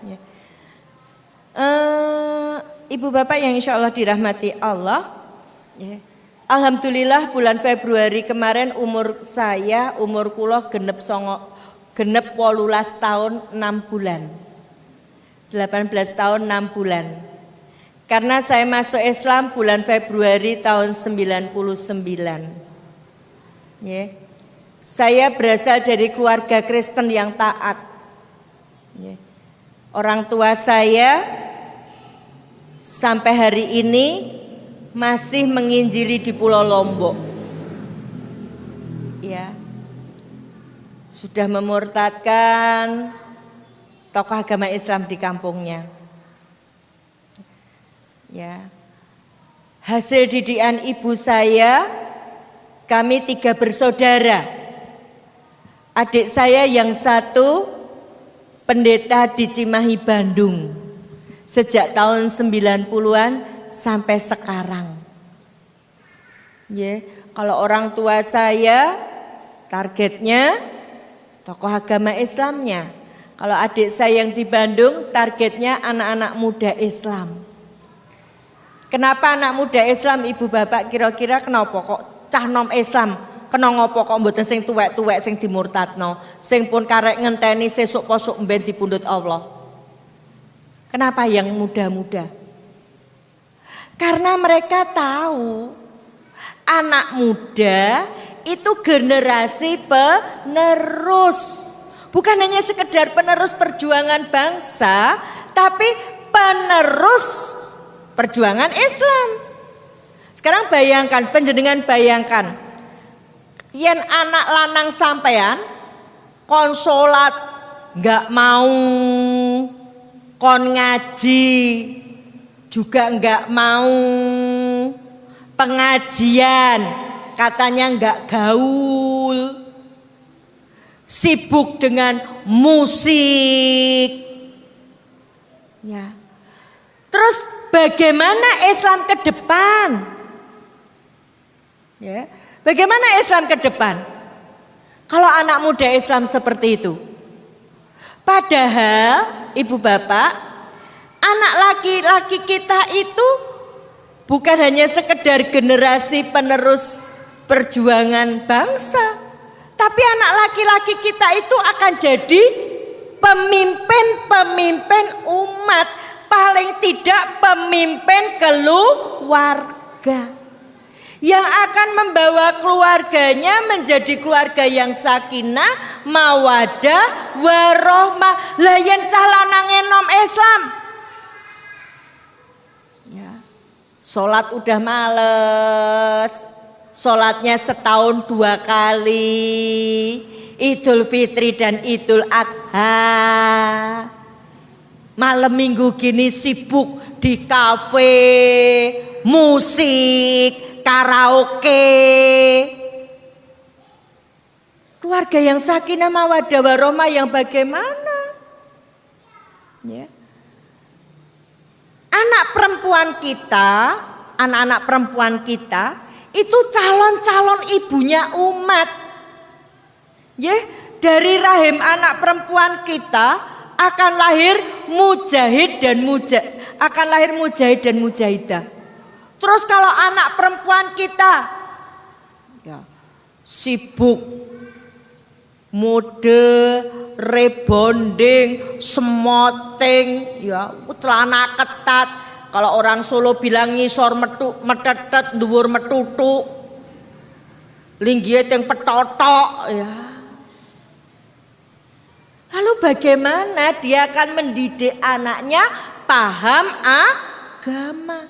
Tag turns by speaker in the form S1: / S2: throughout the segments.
S1: Ya. Ibu bapak yang insya Allah dirahmati Allah, ya. Alhamdulillah bulan Februari kemarin umur kula genep 18 tahun 6 bulan. 18 tahun 6 bulan. Karena saya masuk Islam bulan Februari tahun 99. Ya. Saya berasal dari keluarga Kristen yang taat. Ya. Orang tua saya sampai hari ini masih menginjili di Pulau Lombok. Ya. Sudah memurtadkan tokoh agama Islam di kampungnya. Ya. Hasil didikan ibu saya, kami 3 bersaudara. Adik saya yang satu pendeta di Cimahi, Bandung. Sejak tahun 90-an sampai sekarang. Ya, kalau orang tua saya targetnya tokoh agama Islamnya. Kalau adik saya yang di Bandung targetnya anak-anak muda Islam. Kenapa anak muda Islam ibu bapak kira-kira kenapa kok cah nom Islam? Kena ngopo kok mboten sing tuwek-tuwek sing dimurtadno, sing pun karek ngenteni sesuk posuk mben dipundhut Allah. Kenapa yang muda-muda? Karena mereka tahu anak muda itu generasi penerus. Bukan hanya sekedar penerus perjuangan bangsa, tapi penerus perjuangan Islam. Sekarang bayangkan, panjenengan bayangkan, yen anak lanang sampean kon salat enggak mau, kon ngaji juga enggak mau, pengajian katanya enggak gaul, sibuk dengan musik. Ya. Terus bagaimana Islam ke depan? Ya. Bagaimana Islam ke depan? Kalau anak muda Islam seperti itu. Padahal ibu bapak, anak laki-laki kita itu bukan hanya sekedar generasi penerus perjuangan bangsa, tapi anak laki-laki kita itu akan jadi pemimpin umat, paling tidak pemimpin keluarga yang akan membawa keluarganya menjadi keluarga yang sakinah, mawadah, warohmah. Lah yen cah lanange nom Islam, ya, sholat udah males, sholatnya setahun 2 kali, Idul Fitri dan Idul Adha. Malam minggu gini sibuk di kafe, musik, karaoke. Keluarga yang sakinah mawaddah warahmah yang bagaimana? Ya. Anak perempuan kita, anak-anak perempuan kita itu calon-calon ibunya umat. Ya, dari rahim anak perempuan kita akan lahir mujahid dan mujahidah. Terus kalau anak perempuan kita ya, sibuk mode, rebonding, semoting, ya, celana ketat. Kalau orang Solo bilang ngisor metetet, dhuwur metutu, linggih yang petotok, ya. Lalu bagaimana dia akan mendidik anaknya paham agama?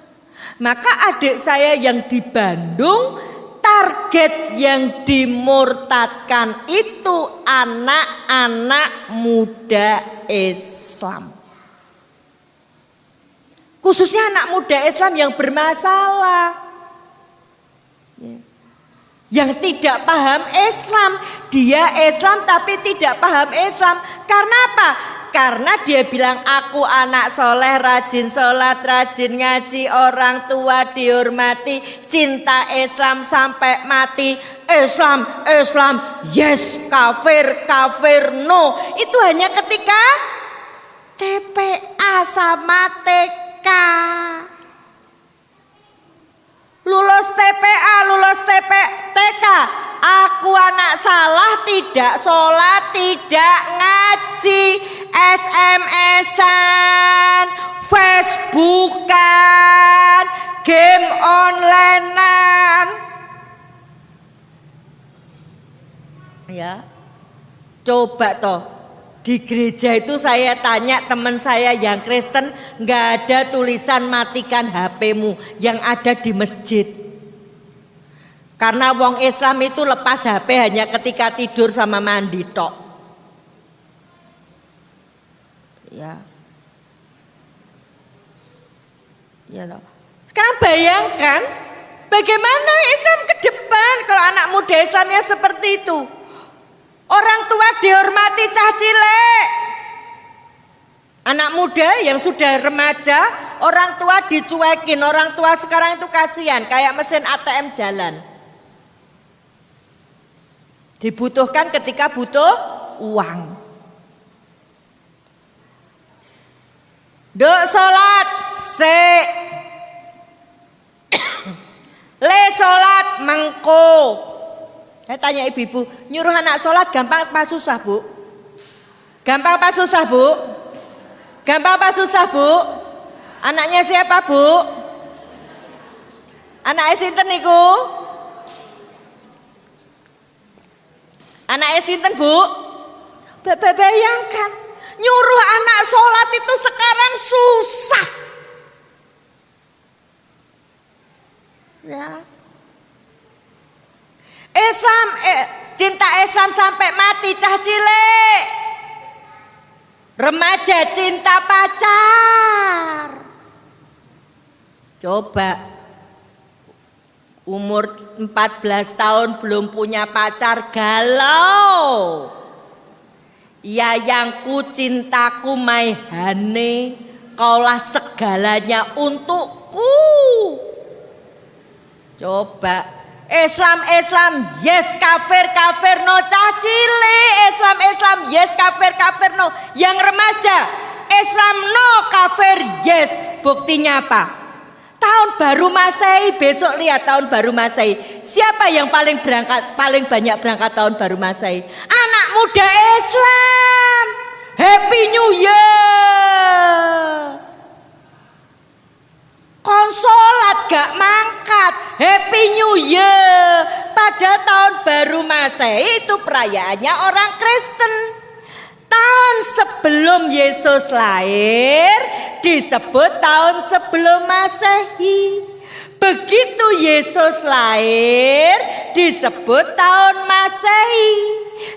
S1: Maka adik saya yang di Bandung, target yang dimurtadkan itu anak-anak muda Islam. Khususnya anak muda Islam yang bermasalah, yang tidak paham Islam. Dia Islam tapi tidak paham Islam. Karena apa? Karena dia bilang aku anak soleh, rajin sholat, rajin ngaji, orang tua dihormati, cinta Islam sampai mati. Islam, yes, kafir, no. Itu hanya ketika TPA sama TK. Lulus TPA, lulus TK. Aku anak salah, tidak sholat, tidak ngaji, SMS-an, Facebookan, game online-an. Ya, coba toh di gereja itu saya tanya teman saya yang Kristen, nggak ada tulisan matikan HP-mu, yang ada di masjid. Karena wong Islam itu lepas HP hanya ketika tidur sama mandi tok. Ya. Ya loh. Sekarang bayangkan bagaimana Islam ke depan kalau anak muda Islamnya seperti itu. Orang tua dihormati cah cilik. Anak muda yang sudah remaja, orang tua dicuekin. Orang tua sekarang itu kasihan, kayak mesin ATM jalan. Dibutuhkan ketika butuh uang. Duk sholat, le sholat mengko. Saya tanya ibu-ibu, nyuruh anak sholat gampang apa susah bu? Gampang apa susah bu? Gampang apa susah bu? Anaknya siapa bu? Anaknya sinten niku? Anaknya sinten bu? Bayangkan, nyuruh anak sholat itu sekarang susah. Ya. Islam, cinta Islam sampai mati cah cilik. Remaja cinta pacar. Coba umur 14 tahun belum punya pacar galau. Yayangku cintaku maihane, kaulah segalanya untukku. Coba Islam yes, kafir no, cah cilik. Islam yes, kafir no. Yang remaja Islam no, kafir yes. Buktinya apa? Tahun baru Masehi, besok lihat tahun baru Masehi. Siapa yang paling banyak berangkat tahun baru Masehi? Anak muda Islam. Happy New Year. Konsolat gak mangkat, Happy New Year. Pada tahun baru Masehi itu perayaannya orang Kristen. Tahun sebelum Yesus lahir disebut tahun sebelum Masehi. Begitu Yesus lahir disebut tahun Masehi.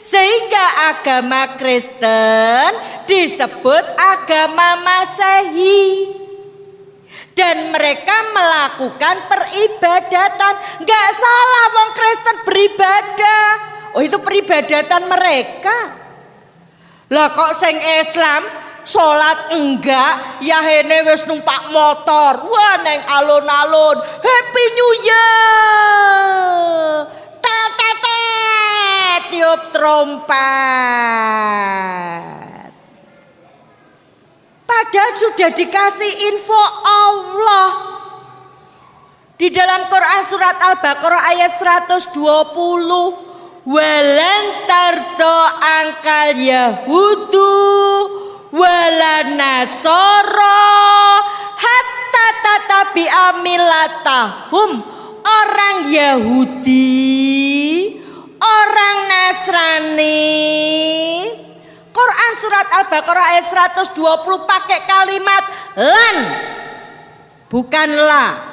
S1: Sehingga agama Kristen disebut agama Masehi. Dan mereka melakukan peribadatan. Gak salah wong Kristen beribadah. Oh itu peribadatan mereka. Lah kok sing Islam sholat enggak, ya hene wis numpak motor. Wah neng alun-alun, Happy New Year. Tet tiup trompet. Padahal sudah dikasih info Allah. Di dalam Quran surat Al-Baqarah ayat 120. Walan tardo angkal Yahudu walan nasoro hatta tatabi amilatahum. Orang Yahudi, orang Nasrani. Quran surat Al-Baqarah ayat 120 pakai kalimat lan, bukan la.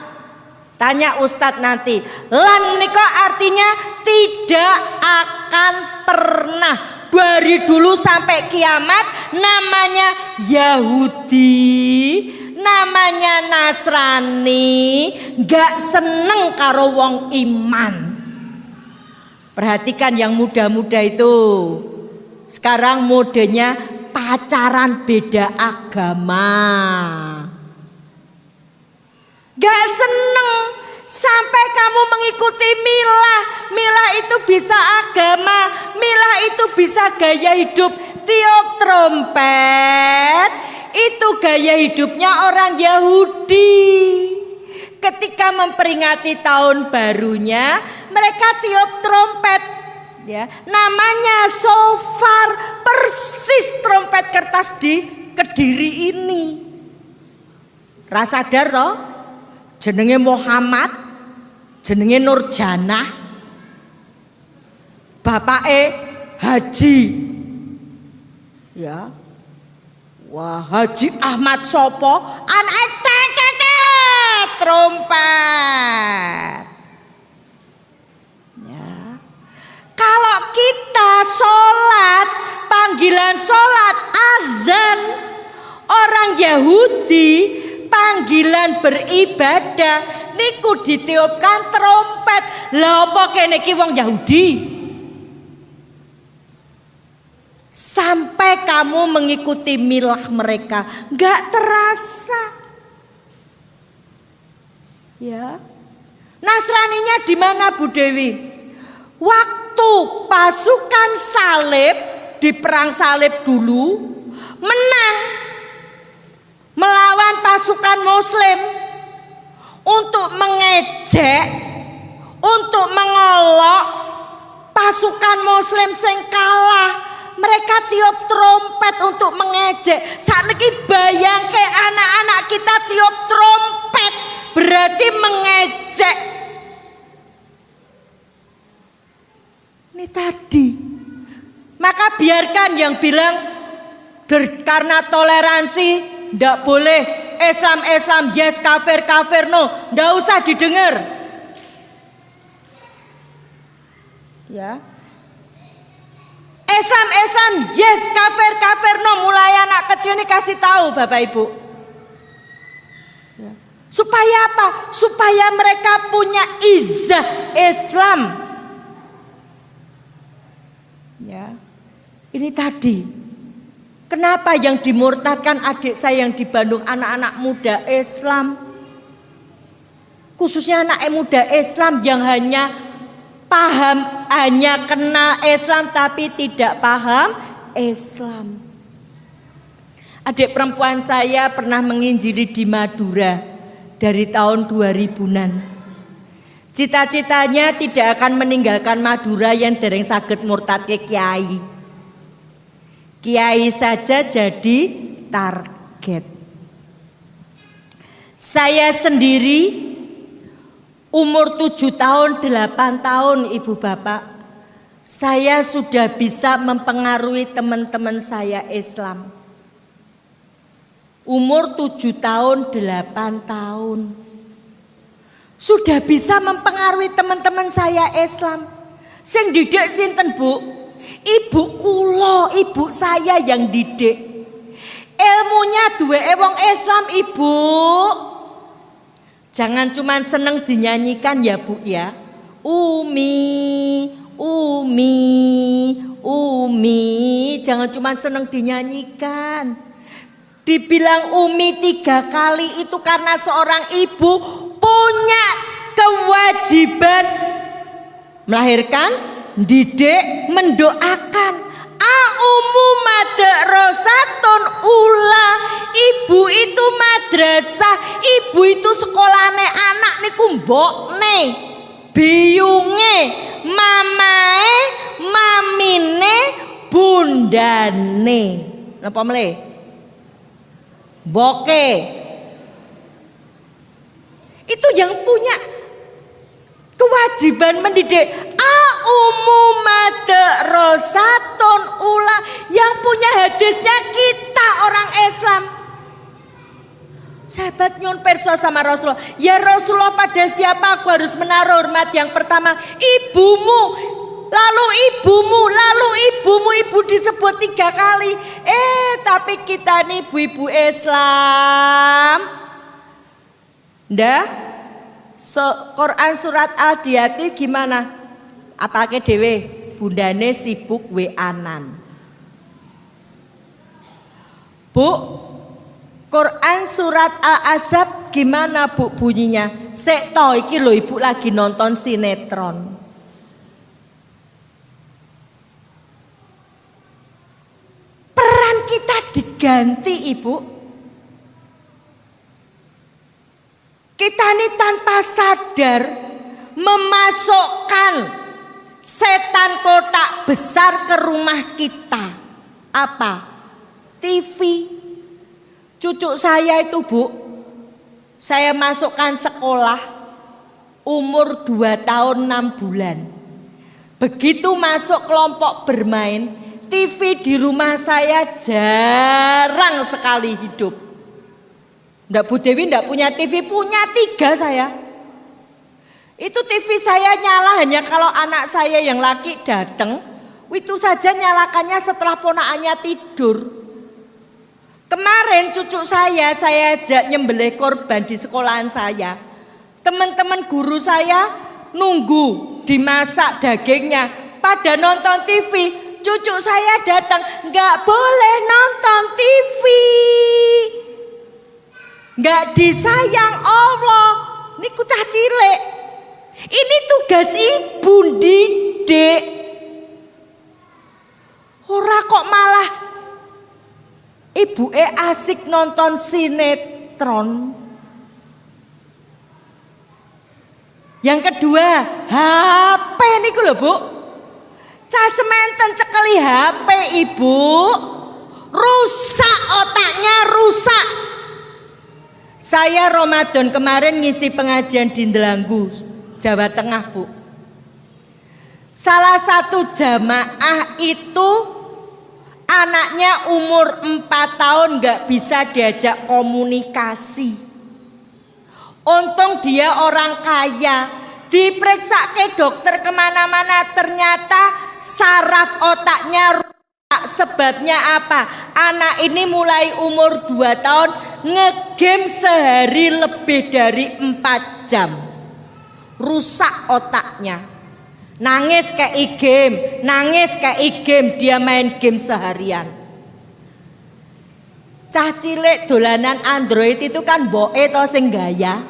S1: Tanya Ustadz nanti, lan menika artinya tidak akan pernah. Dari dulu sampai kiamat namanya Yahudi, namanya Nasrani, gak seneng karo wong iman. Perhatikan yang muda-muda itu. Sekarang modenya pacaran beda agama. Gak seneng sampai kamu mengikuti milah. Milah itu bisa agama, milah itu bisa gaya hidup. Tiup trompet Itu gaya hidupnya orang Yahudi. Ketika memperingati tahun barunya, mereka tiup trompet. Ya, namanya shofar, persis trompet kertas di Kediri ini. Rasadar toh? Jenenge Muhammad, jenenge Nurjanah, bapake Haji. Ya. Wah, Haji Ahmad Sopo, anake trompet. Ya. Kalau kita sholat, panggilan sholat azan, orang Yahudi panggilan beribadah niku ditiupkan trompet. Lah apa kene iki wong Yahudi? Sampai kamu mengikuti milah mereka, nggak terasa. Ya, Nasraninya di mana Bu Dewi? Waktu pasukan salib di perang salib dulu menang melawan pasukan Muslim untuk mengejek, untuk mengolok pasukan Muslim sing kalah. Mereka tiup trompet untuk mengejek. Saiki bayangke anak-anak kita tiup trompet, berarti mengejek. Ini tadi. Maka biarkan yang bilang karena toleransi ndak boleh, Islam yes, kafir no, ndak usah didengar. Ya. Islam yes, kafir no, mulai anak kecil ini kasih tahu Bapak Ibu. Ya. Supaya apa? Supaya mereka punya izzah Islam. Ya. Ini tadi. Kenapa yang dimurtadkan adik saya yang di Bandung, anak-anak muda Islam? Khususnya anak muda Islam yang hanya paham, hanya kenal Islam tapi tidak paham Islam. Adik perempuan saya pernah menginjili di Madura dari tahun 2000-an. Cita-citanya tidak akan meninggalkan Madura yang dereng saged murtad ke kiai. Kiai saja jadi target. Saya sendiri umur 7 tahun, 8 tahun Ibu Bapak, saya sudah bisa mempengaruhi teman-teman saya Islam. Umur 7 tahun, 8 tahun. Sudah bisa mempengaruhi teman-teman saya Islam. Sing didik sinten Bu? Ibu kula, ibu saya yang didik. Ilmunya duwe wong Islam Ibu. Jangan cuma seneng dinyanyikan ya Bu ya. Umi, jangan cuma seneng dinyanyikan. Dibilang Umi 3 kali itu karena seorang ibu punya kewajiban melahirkan, didik, mendoakan. Aumu madrasatun ula. Ibu itu madrasah, ibu itu sekolahane anak niku mbokne, biyunge, mamae, mamine, bundane. Napa mle? Boke. Itu yang punya kewajiban mendidik. Aumu madrasatun ula. Yang punya hadisnya kita orang Islam. Sahabat nyun perso sama Rasulullah. Ya Rasulullah, pada siapa aku harus menaruh hormat? Yang pertama ibumu, lalu ibumu, lalu ibumu. Ibu disebut 3 kali. Tapi kita nih ibu-ibu Islam. Ndah, Quran surat Al-Diyati gimana? Apake dhewe? Bundane sibuk weanan. Bu, Quran surat Al-Ahzab gimana Bu bunyinya? Sek to iki lho Ibu lagi nonton sinetron. Peran kita diganti Ibu. Kita ini tanpa sadar memasukkan setan kotak besar ke rumah kita. Apa? TV. Cucu saya itu, Bu, saya masukkan sekolah umur 2 tahun 6 bulan. Begitu masuk kelompok bermain, TV di rumah saya jarang sekali hidup. Ndak Bu Dewi ndak punya TV, punya 3 saya. Itu TV saya nyala hanya kalau anak saya yang laki datang, itu saja nyalakannya setelah ponakannya tidur. Kemarin cucu saya ajak nyembelih korban di sekolahan saya. Teman-teman guru saya nunggu dimasak dagingnya, pada nonton TV. Cucu saya datang, nggak boleh nonton TV. Nggak disayang Allah. Ini cah cilik. Ini tugas ibu didik. Ora kok malah ibu asik nonton sinetron. Yang kedua, HP niku lho, Bu. Cah sementen cekeli HP ibu, rusak otaknya, rusak. Saya Ramadan kemarin ngisi pengajian di Ndelanggu, Jawa Tengah, Bu. Salah satu jamaah itu anaknya umur 4 tahun gak bisa diajak komunikasi. Untung dia orang kaya, diperiksa ke dokter kemana-mana, ternyata saraf otaknya rusak. Sebabnya apa? Anak ini mulai umur 2 tahun ngegame sehari lebih dari 4 jam. Rusak otaknya. Nangis kayak game, nangis kayak game, dia main game seharian. Cah cilik dolanan Android itu kan boe to sing gaya.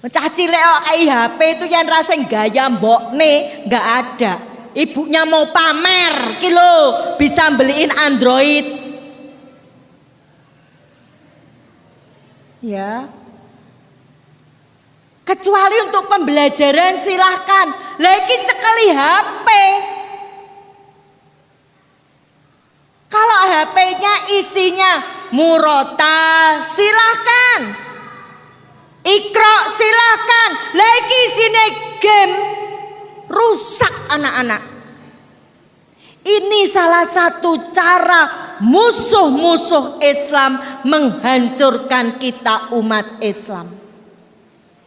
S1: Cah cilik kok kayak HP itu yang rasa gaya mbokne nggak ada. Ibunya mau pamer kilo bisa beliin Android. Ya. Kecuali untuk pembelajaran silahkan. Lagi cekali HP. Kalau HP-nya isinya murotal silahkan. Ikro silahkan. Lagi isinya game. Rusak anak-anak. Ini salah satu cara musuh-musuh Islam menghancurkan kita umat Islam.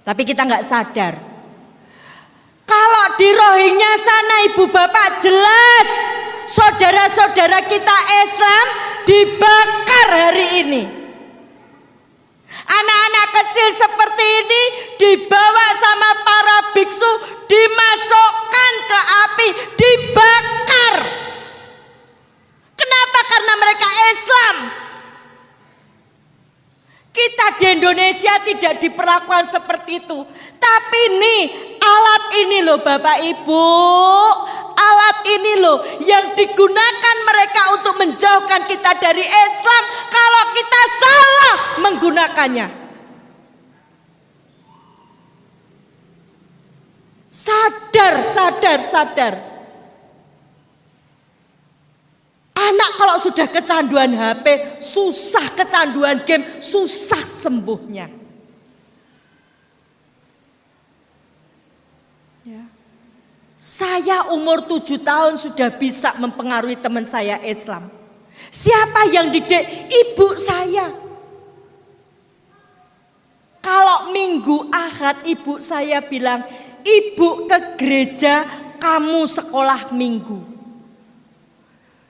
S1: Tapi kita nggak sadar. Kalau di Rohingya sana ibu bapak jelas saudara-saudara kita Islam dibakar hari ini. Anak-anak kecil seperti ini dibawa sama para biksu, dimasukkan ke api, dibakar. Kenapa? Karena mereka Islam. Kita di Indonesia tidak diperlakukan seperti itu. Tapi nih, alat ini loh Bapak Ibu, alat ini loh yang digunakan mereka untuk menjauhkan kita dari Islam kalau kita salah menggunakannya. Sadar. Anak kalau sudah kecanduan HP, susah, kecanduan game, susah sembuhnya. Ya. Saya umur 7 tahun sudah bisa mempengaruhi teman saya Islam. Siapa yang didik? Ibu saya. Kalau minggu Ahad ibu saya bilang, ibu ke gereja, kamu sekolah minggu.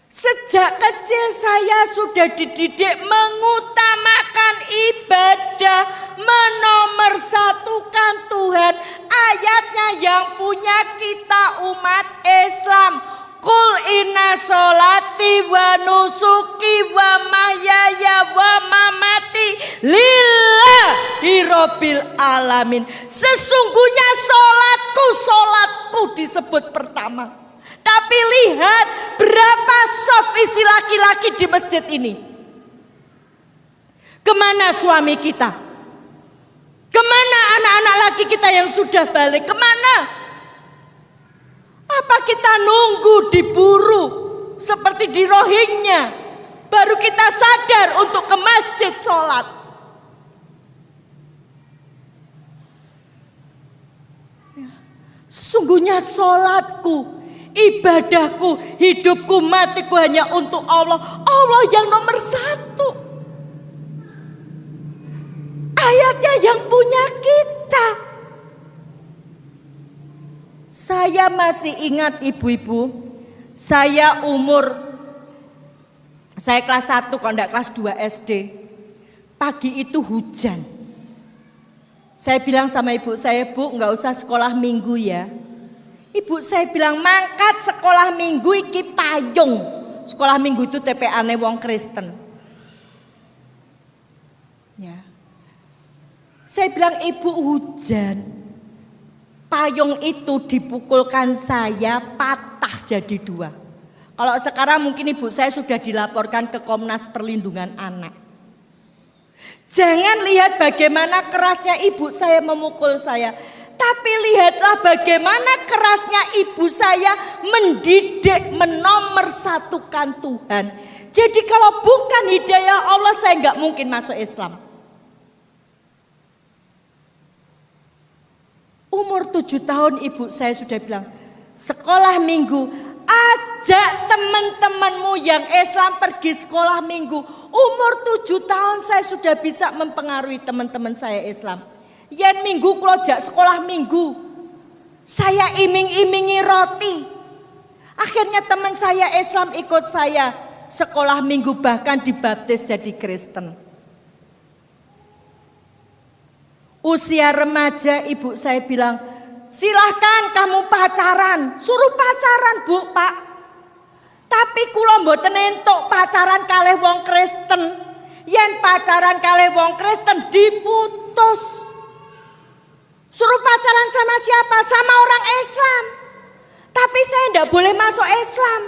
S1: Sejak kecil saya sudah dididik mengutamakan ibadah, menomorsatukan Tuhan. Ayatnya yang punya kita umat Islam. Kul inna sholati wa nusuki wa mahyaya wa mamati lillahi rabbil alamin. Sesungguhnya sholatku disebut pertama. Tapi lihat berapa soft isi laki-laki di masjid ini. Kemana suami kita? Kemana anak-anak laki kita yang sudah balik? Kemana? Apa kita nunggu diburu seperti di Rohingya, baru kita sadar untuk ke masjid sholat? Sesungguhnya sholatku, ibadahku, hidupku, matiku hanya untuk Allah. Allah yang nomor satu. Ayatnya yang punya kita. Saya masih ingat ibu-ibu, saya kelas 1 kalau enggak kelas 2 SD. Pagi itu hujan. Saya bilang sama ibu saya, Bu, enggak usah sekolah minggu ya. Ibu saya bilang, mangkat sekolah minggu iki payung. Sekolah minggu itu TPA-ne wong Kristen. Ya. Saya bilang, Ibu hujan. Payung itu dipukulkan saya patah jadi 2. Kalau sekarang mungkin ibu saya sudah dilaporkan ke Komnas Perlindungan Anak. Jangan lihat bagaimana kerasnya ibu saya memukul saya. Tapi lihatlah bagaimana kerasnya ibu saya mendidik, menomorsatukan Tuhan. Jadi kalau bukan hidayah Allah, saya nggak mungkin masuk Islam. Umur 7 tahun ibu saya sudah bilang, sekolah minggu, ajak teman-temanmu yang Islam pergi sekolah minggu. Umur 7 tahun saya sudah bisa mempengaruhi teman-teman saya Islam. Yen minggu kalau jak sekolah minggu, saya iming-imingi roti. Akhirnya teman saya Islam ikut saya sekolah minggu, bahkan dibaptis jadi Kristen. Usia remaja ibu saya bilang, silahkan kamu pacaran, suruh pacaran Bu, Pak. Tapi kula mboten entuk pacaran kalih wong Kristen. Yen pacaran kalih wong Kristen diputus. Suruh pacaran sama siapa? Sama orang Islam. Tapi saya enggak boleh masuk Islam.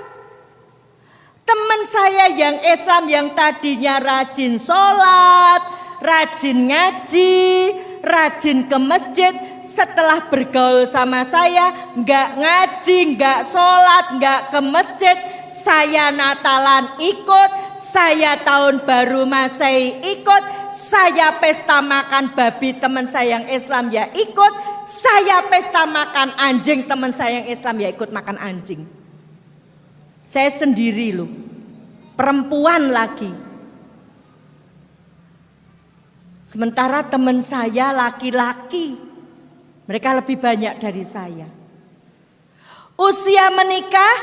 S1: Teman saya yang Islam yang tadinya rajin sholat, rajin ngaji, rajin ke masjid, setelah bergaul sama saya, nggak ngaji, nggak sholat, nggak ke masjid. Saya Natalan ikut, saya tahun baru Masehi ikut, saya pesta makan babi teman saya yang Islam ya ikut, saya pesta makan anjing teman saya yang Islam ya ikut makan anjing. Saya sendiri loh, perempuan lagi. Sementara teman saya laki-laki, mereka lebih banyak dari saya. Usia menikah,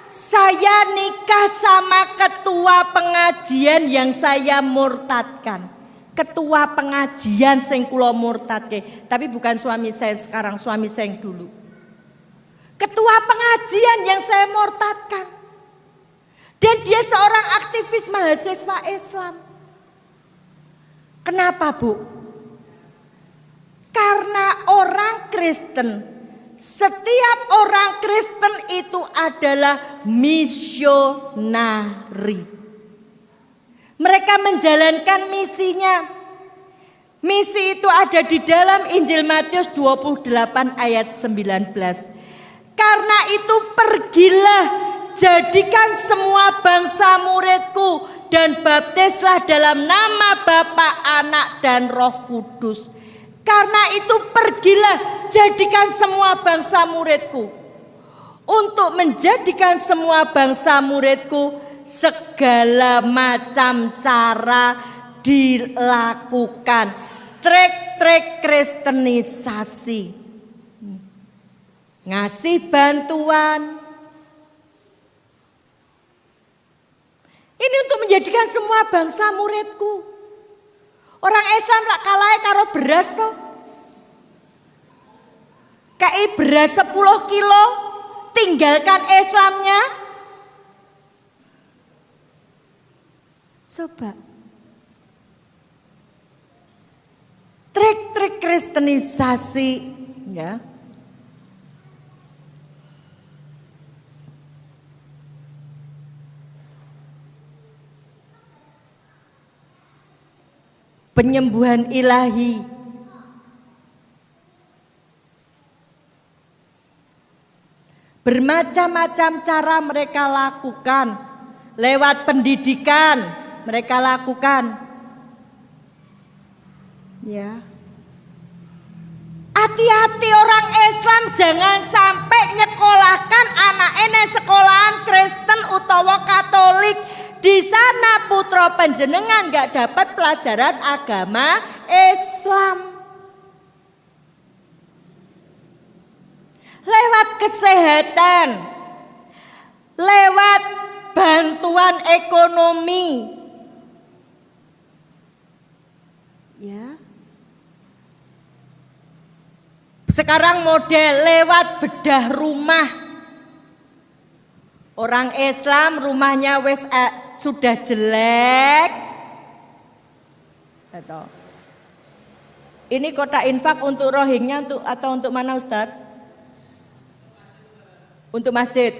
S1: saya nikah sama ketua pengajian yang saya murtadkan. Ketua pengajian sing kula murtadke, tapi bukan suami saya sekarang, suami saya yang dulu. Ketua pengajian yang saya murtadkan. Dan dia seorang aktivis mahasiswa Islam. Kenapa, Bu? Karena orang Kristen, setiap orang Kristen itu adalah misionari. Mereka menjalankan misinya. Misi itu ada di dalam Injil Matius 28 ayat 19. Karena itu pergilah, jadikan semua bangsa muridku dan baptislah dalam nama Bapa, Anak dan Roh Kudus. Karena itu pergilah, jadikan semua bangsa muridku. Untuk menjadikan semua bangsa muridku, segala macam cara dilakukan. Trik-trik kristenisasi. Ngasih bantuan. Ini untuk menjadikan semua bangsa muridku. Orang Islam tak kalah karo beras toh. Kayak beras 10 kilo, tinggalkan Islamnya. Coba. Trik-trik kristenisasi, ya. Penyembuhan ilahi Bermacam-macam cara mereka lakukan. Lewat pendidikan mereka lakukan. Ya. Hati-hati orang Islam jangan sampai nyekolahkan anaknya nang sekolahan Kristen utawa Katolik. Di sana putra panjenengan gak dapat pelajaran agama Islam. Lewat kesehatan, lewat bantuan ekonomi. Ya. Sekarang model lewat bedah rumah. Orang Islam rumahnya sudah jelek. Ini kotak infak untuk Rohingya atau untuk mana Ustadz? Untuk masjid.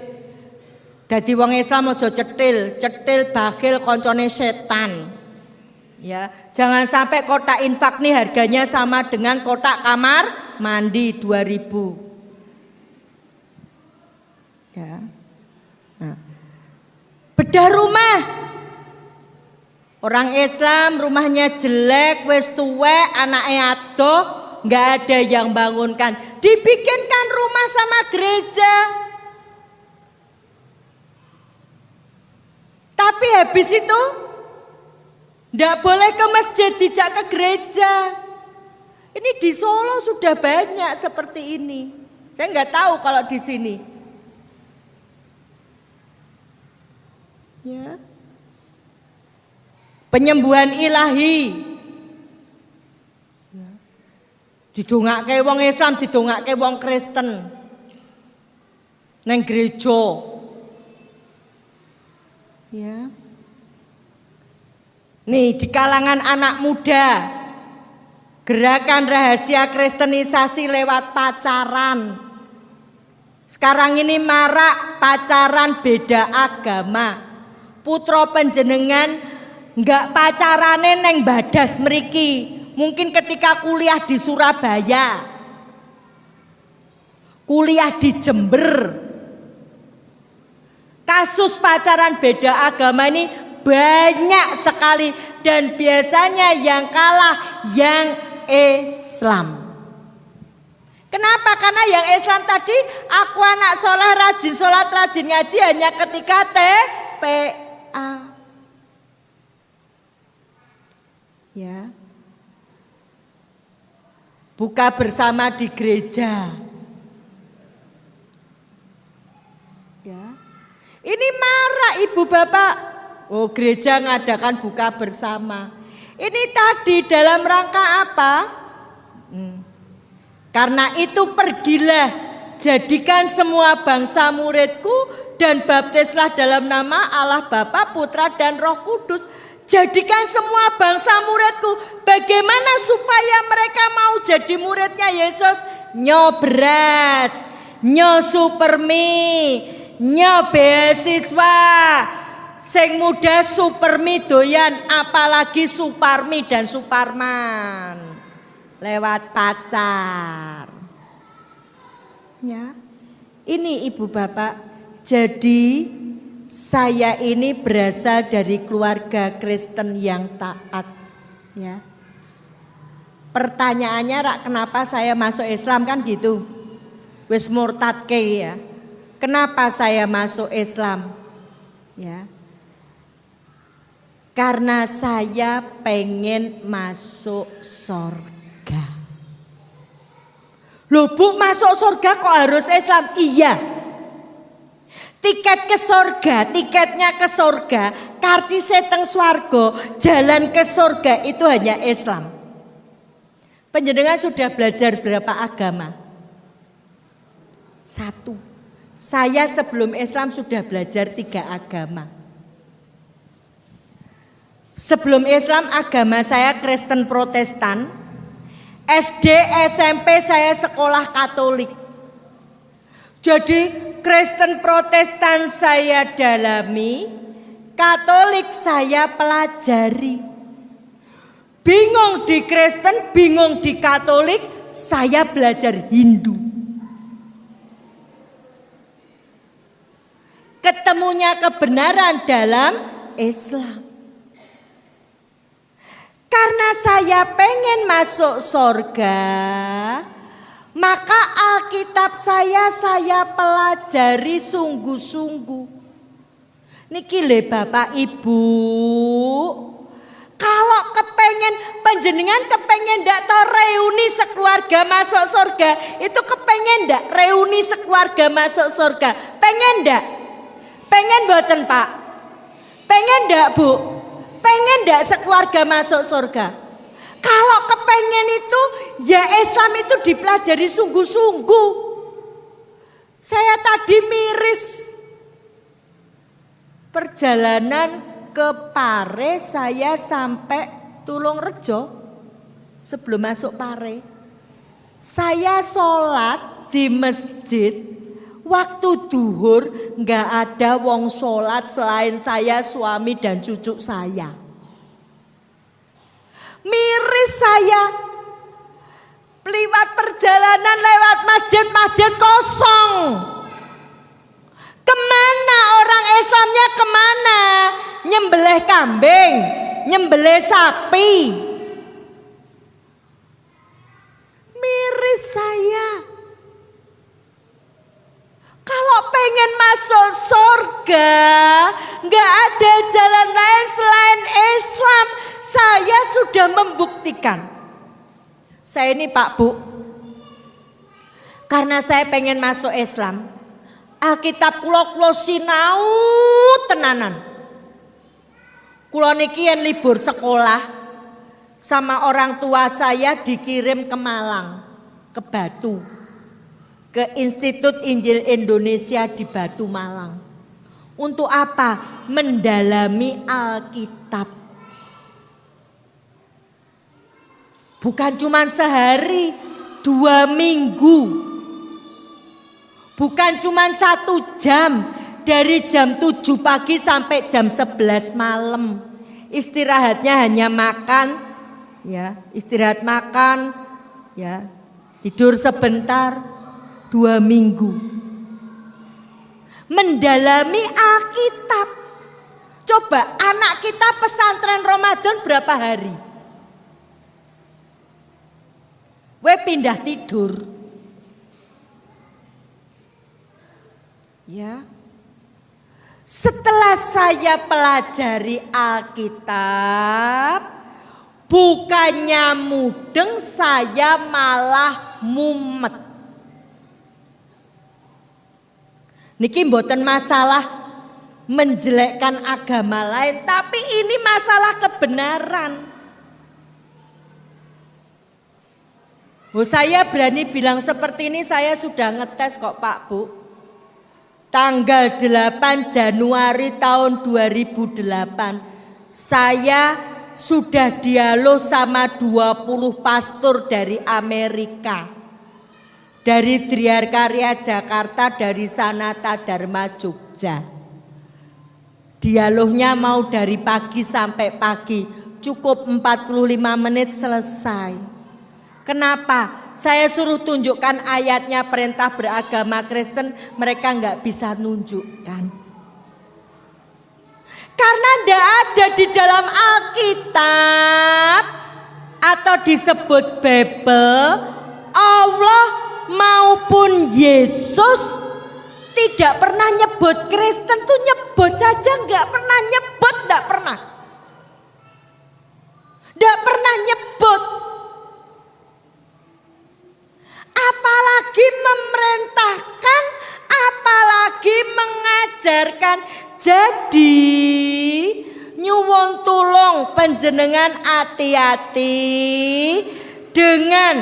S1: Dadi wong Islam aja cetil bakhil koncone setan. Ya, jangan sampai kotak infak nih harganya sama dengan kotak kamar mandi 2.000. Ya. Nah. Bedah rumah. Orang Islam rumahnya jelek, wis tuwek, anake adoh, enggak ada yang bangunkan. Dibikinkan rumah sama gereja. Tapi habis itu tidak boleh ke masjid, dijak ke gereja. Ini di Solo sudah banyak seperti ini. Saya nggak tahu kalau di sini. Ya. Penyembuhan ilahi. Ya. Didongake wong Islam, didongake wong Kristen. Neng gereja. Ya. Nih di kalangan anak muda, gerakan rahasia kristenisasi lewat pacaran. Sekarang ini marak pacaran beda agama. Putra panjenengan enggak pacarane neng Badas mriki. Mungkin ketika kuliah di Surabaya, kuliah di Jember. Kasus pacaran beda agama ini banyak sekali dan biasanya yang kalah yang Islam. Kenapa? Karena yang Islam tadi aku anak soleh rajin sholat rajin ngaji hanya ketika TPA. Ya. Buka bersama di gereja. Ya. Ini marah ibu bapak. Oh gereja ngadakan buka bersama. Ini tadi dalam rangka apa? Karena itu pergilah, jadikan semua bangsa muridku dan baptislah dalam nama Allah Bapa, Putra dan Roh Kudus. Jadikan semua bangsa muridku. Bagaimana supaya mereka mau jadi muridnya Yesus? Nyo beras, nyo supermi, nyo beasiswa. Sing muda supermi doyan, apalagi Suparmi dan Suparman. Lewat pacar. Ya. Ini ibu bapak. Jadi saya ini berasal dari keluarga Kristen yang taat. Ya. Pertanyaannya rak kenapa saya masuk Islam kan gitu. Wis murtad ke ya. Kenapa saya masuk Islam? Ya. Karena saya pengen masuk surga. Loh Bu, masuk surga kok harus Islam? Iya. Tiket ke surga, tiketnya ke surga, kartise teng swarga, jalan ke surga itu hanya Islam. Panjenengan sudah belajar berapa agama? 1. Saya sebelum Islam sudah belajar 3 agama. Sebelum Islam agama saya Kristen Protestan. SD, SMP saya sekolah Katolik. Jadi Kristen Protestan saya dalami, Katolik saya pelajari. Bingung di Kristen, bingung di Katolik, saya belajar Hindu. ketemunya kebenaran dalam Islam. Karena saya pengen masuk surga, maka Alkitab saya pelajari sungguh-sungguh. Niki le Bapak Ibu, kalau panjenengan kepengen ndak to reuni sekeluarga masuk surga, itu kepengen ndak reuni sekeluarga masuk surga? Pengen ndak? Pengen mboten Pak? Pengen ndak Bu? Pengen ndak sekeluarga masuk surga? Kalau kepengen itu, ya Islam itu dipelajari sungguh-sungguh. Saya tadi miris perjalanan ke Pare, saya sampai Tulungrejo. Sebelum masuk Pare, saya sholat di masjid. Waktu duhur nggak ada wong sholat selain saya, suami dan cucu saya. Miris saya, liwat perjalanan lewat masjid kosong. Kemana orang Islamnya kemana? Nyembelih kambing, nyembelih sapi. Miris saya. Kalau pengen masuk surga, nggak ada jalan lain selain Islam. Saya sudah membuktikan. Saya ini Pak Bu, karena saya pengen masuk Islam, Alkitab kula sinau tenanan. Kula niki yen libur sekolah sama orang tua saya dikirim ke Malang, ke Batu, ke Institut Injil Indonesia di Batu Malang. Untuk apa? Mendalami Alkitab. Bukan cuma sehari, 2 minggu. Bukan cuma 1 jam, dari jam 7 pagi sampai jam 11 malam. Istirahatnya hanya makan, ya, istirahat makan, ya, tidur sebentar, 2 minggu. Mendalami Alkitab. Coba anak kita pesantren Ramadan berapa hari? Pindah tidur. Ya. Setelah saya pelajari Alkitab, bukannya mudeng, saya malah mumet. Niki mboten masalah menjelekkan agama lain, tapi ini masalah kebenaran. Saya berani bilang seperti ini, saya sudah ngetes kok Pak Bu. Tanggal 8 Januari tahun 2008, saya sudah dialog sama 20 pastor dari Amerika. Dari Driarkarya Jakarta, dari Sanata Dharma Jogja. Dialognya mau dari pagi sampai pagi, cukup 45 menit selesai. Kenapa? Saya suruh tunjukkan ayatnya perintah beragama Kristen, mereka nggak bisa nunjukkan. Karena tidak ada di dalam Alkitab atau disebut Bible, Allah maupun Yesus tidak pernah nyebut Kristen tuh, nyebut saja nggak pernah nyebut, nggak pernah nyebut. Apalagi memerintahkan, apalagi mengajarkan. Jadi nyuwun tulung panjenengan hati-hati dengan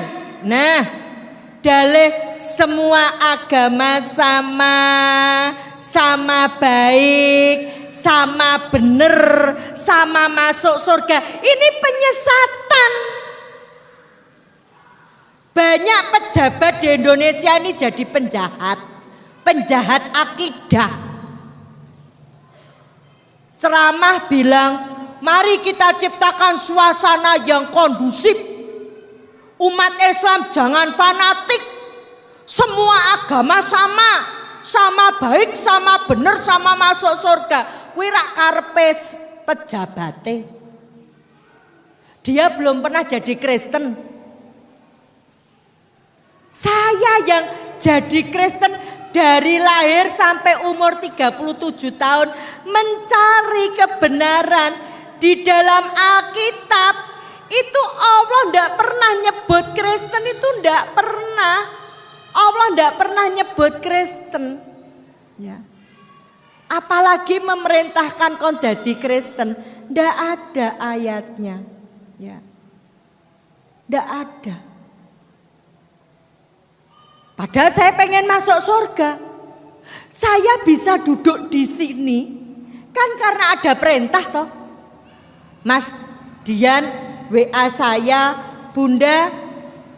S1: dalih semua agama sama baik, sama bener, sama masuk surga. Ini penyesatan. Banyak pejabat di Indonesia ini jadi penjahat akidah. Ceramah bilang, mari kita ciptakan suasana yang kondusif. Umat Islam jangan fanatik. Semua agama sama, sama baik, sama bener, sama masuk surga. Kuwi rak karepe pejabate. Dia belum pernah jadi Kristen. Saya yang jadi Kristen dari lahir sampai umur 37 tahun mencari kebenaran di dalam Alkitab. Itu Allah tidak pernah nyebut Kristen, itu tidak pernah. Allah tidak pernah nyebut Kristen. Ya. Apalagi memerintahkan kon dadi Kristen, tidak ada ayatnya. Ya. Tidak ada. Padahal saya pengen masuk surga. Saya bisa duduk di sini kan karena ada perintah toh. Mas Dian WA saya, Bunda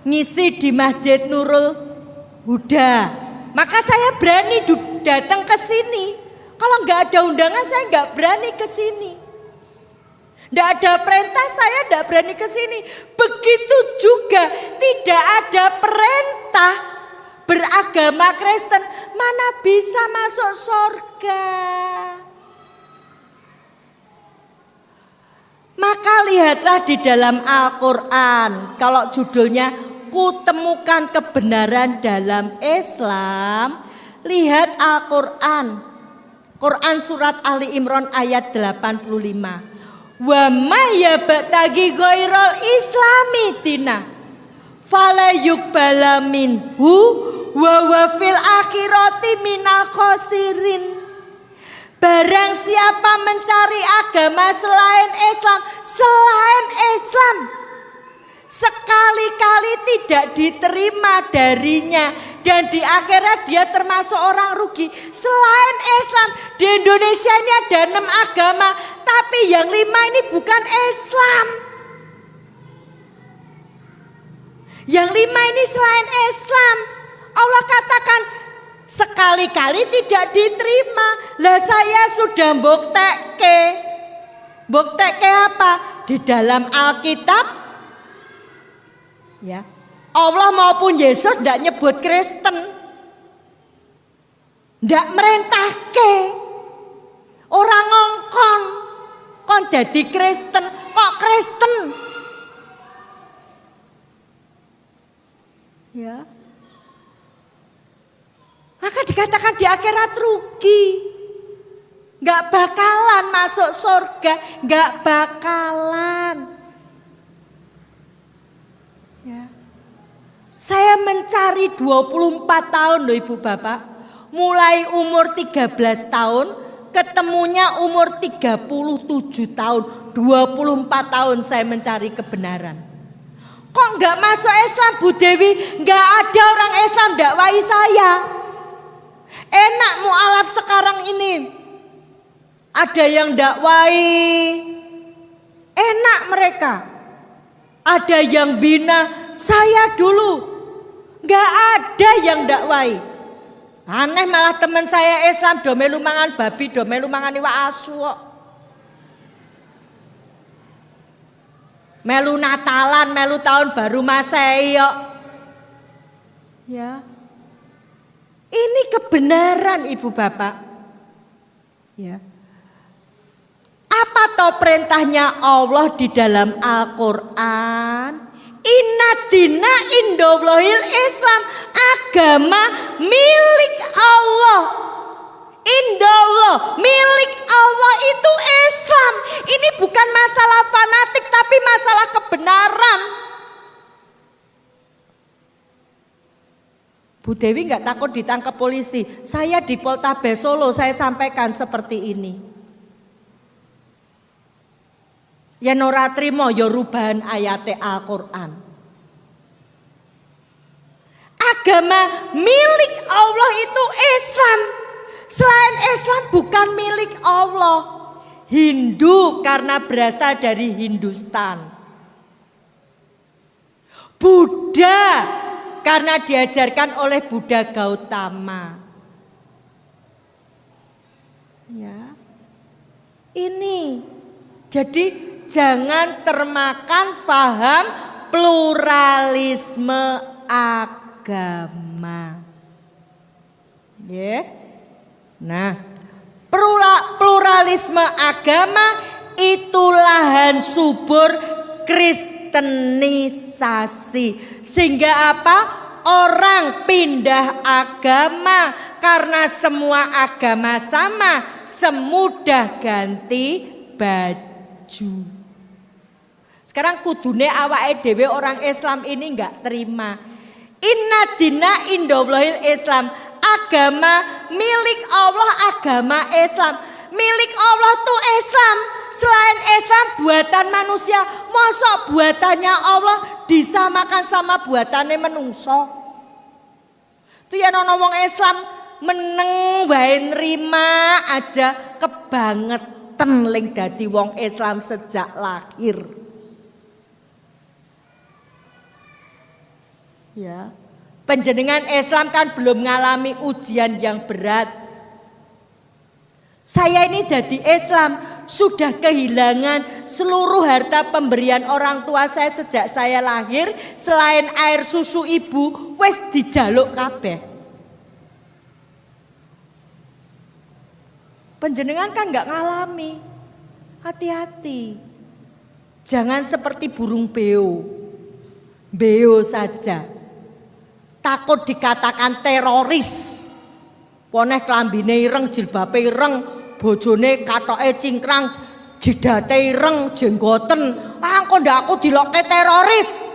S1: ngisi di Masjid Nurul Huda. Maka saya berani datang ke sini. Kalau nggak ada undangan saya nggak berani ke sini. Nggak ada perintah saya nggak berani ke sini. Begitu juga tidak ada perintah beragama Kristen, mana bisa masuk surga. Maka lihatlah di dalam Al-Quran, kalau judulnya Kutemukan Kebenaran dalam Islam, lihat Al-Quran. Quran surat Ali Imran ayat 85. Wa may yabtaghi ghairal islami dina fala yuqbala minhu wa huwa fil akhirati minal khosirin. Barang siapa mencari agama selain Islam, sekali-kali tidak diterima darinya dan di akhirat dia termasuk orang rugi. Selain Islam, di Indonesia ini ada 6 agama, tapi yang 5 ini bukan Islam. Yang 5 ini selain Islam. Allah katakan sekali-kali tidak diterima. Lah saya sudah buktekke apa? Di dalam Alkitab ya. Allah maupun Yesus tidak nyebut Kristen. Tidak merintahke. Orang ngongkon kon dadi Kristen, kok Kristen? Ya. Maka dikatakan di akhirat rugi. Gak bakalan masuk surga. Gak bakalan. Ya. Saya mencari 24 tahun loh Ibu Bapak. Mulai umur 13 tahun. Ketemunya umur 37 tahun. 24 tahun saya mencari kebenaran. Kok gak masuk Islam Bu Dewi? Gak ada orang Islam dakwai saya. Enak mu'alaf sekarang ini. Ada yang dakwai. Enak mereka. Ada yang bina. Saya dulu. Gak ada yang dakwai. Aneh malah teman saya Islam. Do melu mangan babi. Do melu mangan iwak asu. Melu Natalan. Melu tahun baru Masehi. Ya. Ini kebenaran Ibu Bapak. Ya. Apa toh perintahnya Allah di dalam Al-Quran? Inna dina indallahil Islam. Agama milik Allah. Indallah, milik Allah itu Islam. Ini bukan masalah fanatik tapi masalah kebenaran. Bu Dewi nggak takut ditangkap polisi. Saya di Poltabes Solo saya sampaikan seperti ini. Ya ora trimo ya rubahan ayate Al-Qur'an. Agama milik Allah itu Islam. Selain Islam bukan milik Allah. Hindu karena berasal dari Hindustan. Buddha karena diajarkan oleh Buddha Gautama. Ya. Ini. Jadi jangan termakan paham pluralisme agama. Ya. Nah, pluralisme agama itu lahan subur kristenisasi. Sehingga apa? Orang pindah agama karena semua agama sama, semudah ganti baju. Sekarang kudune awake dhewe orang Islam ini enggak terima. Inna dina indallahil Islam. Agama milik Allah, agama Islam. Milik Allah tuh Islam. Selain Islam buatan manusia. Masa buatannya Allah disamakan sama buatannya menungso? Itu ya nono wong Islam meneng wae nrima aja kebangetan ling dadi wong Islam sejak lahir. Ya. Panjenengan Islam kan belum mengalami ujian yang berat. Saya ini jadi Islam sudah kehilangan seluruh harta pemberian orang tua saya sejak saya lahir. Selain air susu ibu, wes dijaluk kabeh. Panjenengan kan nggak ngalami. Hati-hati. Jangan seperti burung beo. Beo saja. Takut dikatakan teroris. Poneh klambine ireng, jilbabe ireng, bojone katoke cingkrang, jidate ireng, jenggoten. Ah kok ndak aku dilokke teroris.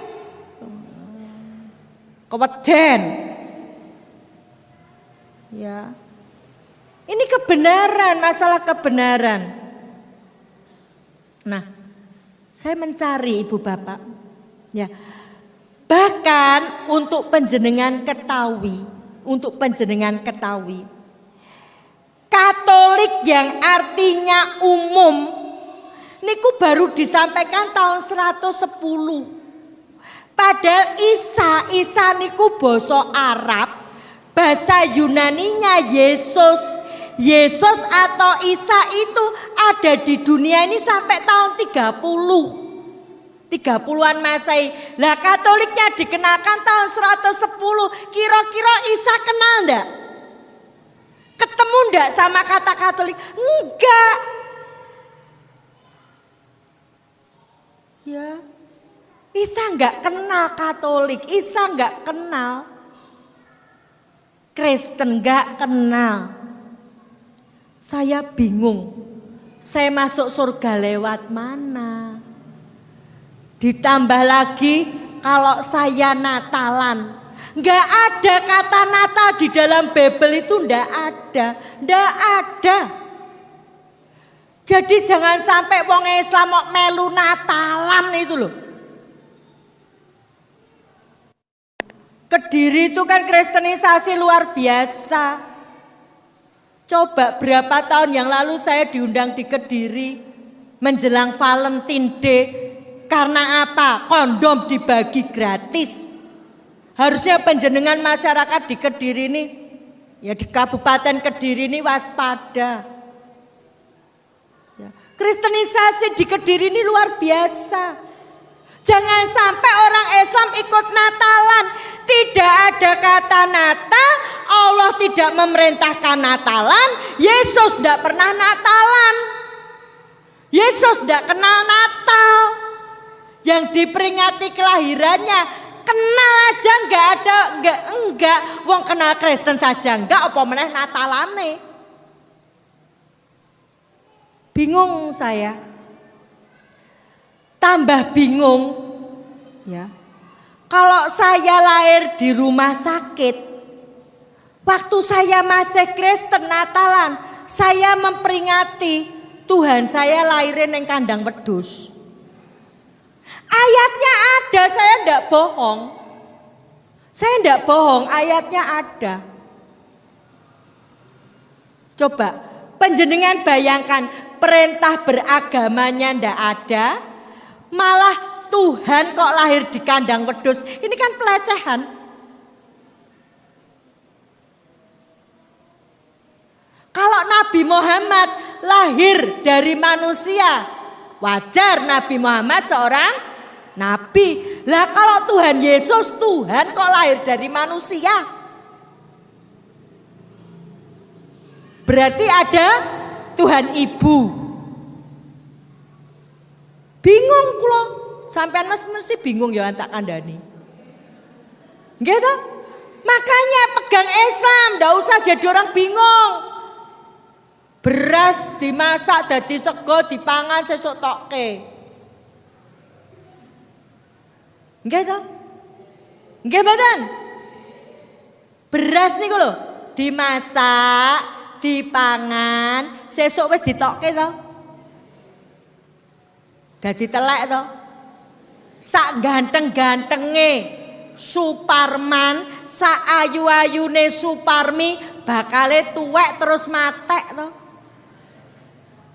S1: Keweden. Ya. Ini kebenaran, masalah kebenaran. Nah, saya mencari Ibu Bapak. Ya. Bahkan untuk panjenengan ketahui, Katolik yang artinya umum niku baru disampaikan tahun 110. Padahal Isa niku basa Arab, bahasa Yunaninya Yesus. Yesus atau Isa itu ada di dunia ini sampai tahun 30-an Masehi. Lah Katoliknya dikenalkan tahun 110. Kira-kira Isa kenal enggak? Ketemu enggak sama kata Katolik? Enggak. Ya. Isa enggak kenal Katolik, Isa enggak kenal Kristen, enggak kenal. Saya bingung. Saya masuk surga lewat mana? Ditambah lagi kalau saya Natalan. Enggak ada kata Natal di dalam Bible itu, enggak ada. Jadi jangan sampai wong Islam mau melu Natalan itu loh. Kediri itu kan kristenisasi luar biasa. Coba berapa tahun yang lalu saya diundang di Kediri menjelang Valentine Day. Karena apa? Kondom dibagi gratis. Harusnya panjenengan masyarakat di Kediri ini, ya di Kabupaten Kediri ini waspada. Ya. Kristenisasi di Kediri ini luar biasa. Jangan sampai orang Islam ikut Natalan. Tidak ada kata Natal, Allah tidak memerintahkan Natalan, Yesus tidak pernah Natalan. Yesus tidak kenal Natal. Yang diperingati kelahirannya, kenal aja enggak. Wong kenal Kristen saja enggak, apa meneh Natalane. Bingung saya. Tambah bingung ya. Kalau saya lahir di rumah sakit, waktu saya masih Kristen Natalan, saya memperingati Tuhan saya lahirin yang kandang wedhus. Ayatnya ada, saya enggak bohong. Ayatnya ada. Coba panjenengan bayangkan, perintah beragamanya enggak ada, malah Tuhan kok lahir di kandang wedhus. Ini kan pelecehan. Kalau Nabi Muhammad lahir dari manusia, wajar Nabi Muhammad seorang nabi. Lah kalau Tuhan Yesus, Tuhan kok lahir dari manusia? Berarti ada Tuhan Ibu. Bingung kula. Sampean mesti bingung ya tak kandhani. Nggih ta? Makanya pegang Islam, ndak usah jadi orang bingung. Beras dimasak dadi sego dipangan sesuk tokke. Nggih ta? Nggih mboten? Beras niku lho, dimasak, dipangan, sesuk wis ditokke to. Dadi telek to. Sak ganteng-gantenge Suparman, sak ayu-ayune Suparmi bakale tuwek terus matek to.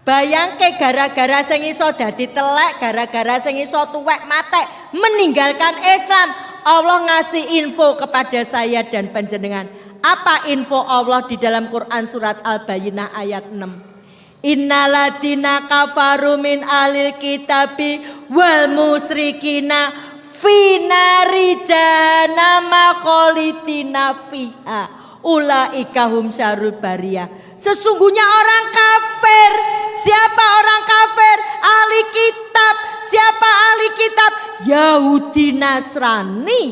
S1: Bayangke gara-gara sing iso dadi telek, gara-gara sing iso tuwek matek meninggalkan Islam. Allah ngasih info kepada saya dan panjenengan. Apa info Allah di dalam Quran surat Al-Bayyinah ayat 6? Innaladina kafaru min alil kitabi wal musrikina finari jahannama khalidina fiha ulaika hum syarrul bariyah. Sesungguhnya orang kafir. Siapa orang kafir? Ahli kitab. Siapa ahli kitab? Yahudi, Nasrani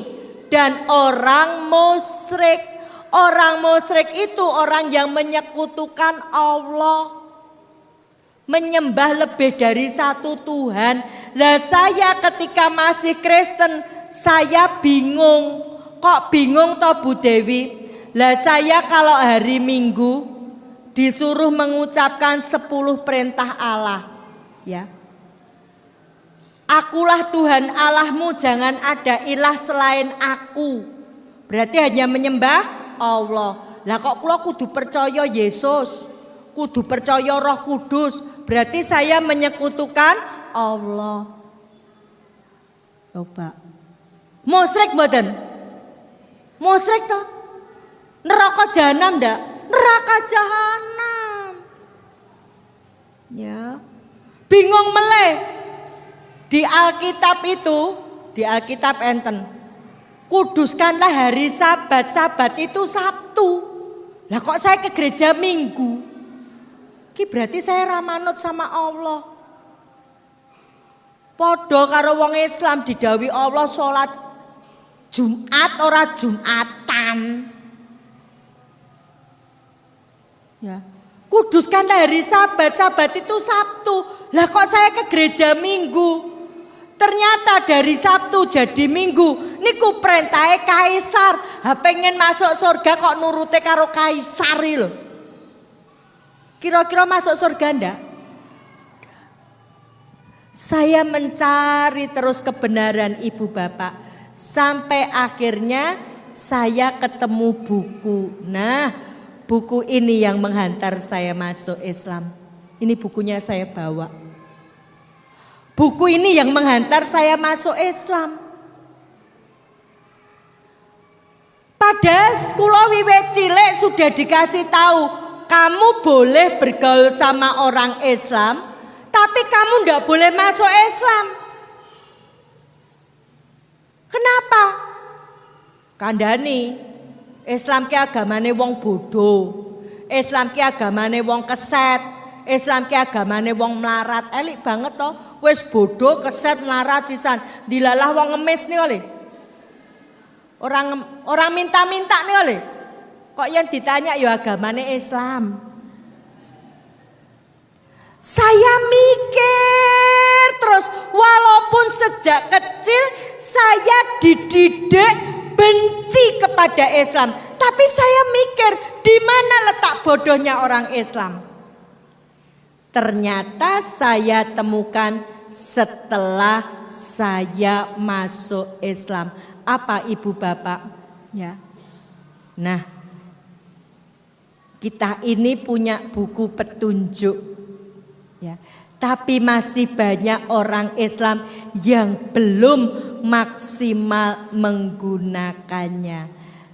S1: dan orang musyrik. Orang musyrik itu orang yang menyekutukan Allah, menyembah lebih dari satu Tuhan. Lah saya ketika masih Kristen saya bingung. Kok bingung toh Bu Dewi? Lah saya kalau hari Minggu disuruh mengucapkan 10 perintah Allah, ya. Akulah Tuhan Allahmu, jangan ada ilah selain aku. Berarti hanya menyembah Allah. Lah kok kula kudu percaya Yesus, kudu percaya Roh Kudus. Berarti saya menyekutukan Allah. Coba. Musyrik mboten? Musyrik toh? Neraka jahanam ndak? Neraka jahanam. Ya. Bingung meleh. Di Alkitab itu, di Alkitab enten. Kuduskanlah hari Sabat. Sabat itu Sabtu. Lah kok saya ke gereja Minggu? Ki berarti saya ramanut sama Allah. Padha karo wong Islam didhawuhi Allah salat Jumat ora Jumatan. Ya. Kuduskanlah hari Sabat. Sabat itu Sabtu. Lah kok saya ke gereja Minggu? Ternyata dari Sabtu jadi Minggu. Niku perintahe kaisar. Ha pengen masuk surga kok nurute karo kaisar lho. Kira-kira masuk surga ndak? Saya mencari terus kebenaran Ibu Bapak. Sampai akhirnya saya ketemu buku. Nah, buku ini yang menghantar saya masuk Islam. Ini bukunya saya bawa. Buku ini yang menghantar saya masuk Islam. Pada kula wiwit cilik sudah dikasih tahu, kamu boleh bergaul sama orang Islam, tapi kamu ndak boleh masuk Islam. Kenapa? Kandhani, Islam ki agamane wong bodoh. Islam ki agamane wong keset. Islam ki agamane wong melarat. Elik banget to, wis bodoh, keset, melarat sisan. Dilalah wong ngemis nih oleh. Orang minta-minta nih oleh. Kok yang ditanya ya agamane Islam. Saya mikir terus, walaupun sejak kecil saya dididik benci kepada Islam, tapi saya mikir di mana letak bodohnya orang Islam. Ternyata saya temukan setelah saya masuk Islam. Apa Ibu Bapak? Ya. Nah, kita ini punya buku petunjuk. Ya. Tapi masih banyak orang Islam yang belum maksimal menggunakannya.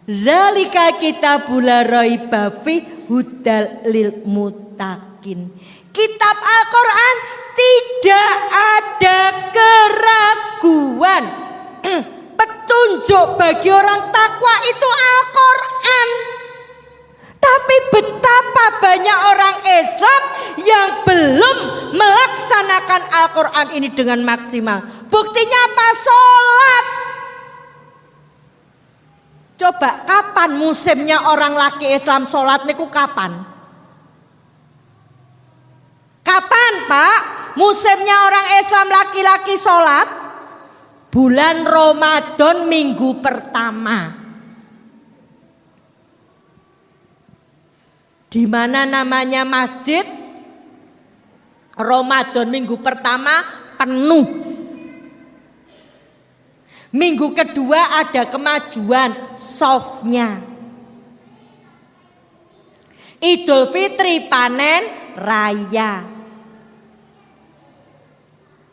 S1: Zalika kitabul la raiba fi hudal lil muttaqin. Kitab Al-Quran tidak ada keraguan. Petunjuk bagi orang takwa itu Al-Quran. Tapi betapa Kenapa banyak orang Islam yang belum melaksanakan Al-Quran ini dengan maksimal? Buktinya apa? Sholat. Coba kapan musimnya orang laki Islam sholat niku kapan? Kapan Pak? Musimnya orang Islam laki-laki sholat? Bulan Ramadan minggu pertama. Di mana namanya masjid Ramadan minggu pertama penuh. Minggu kedua ada kemajuan softnya. Idul Fitri panen raya.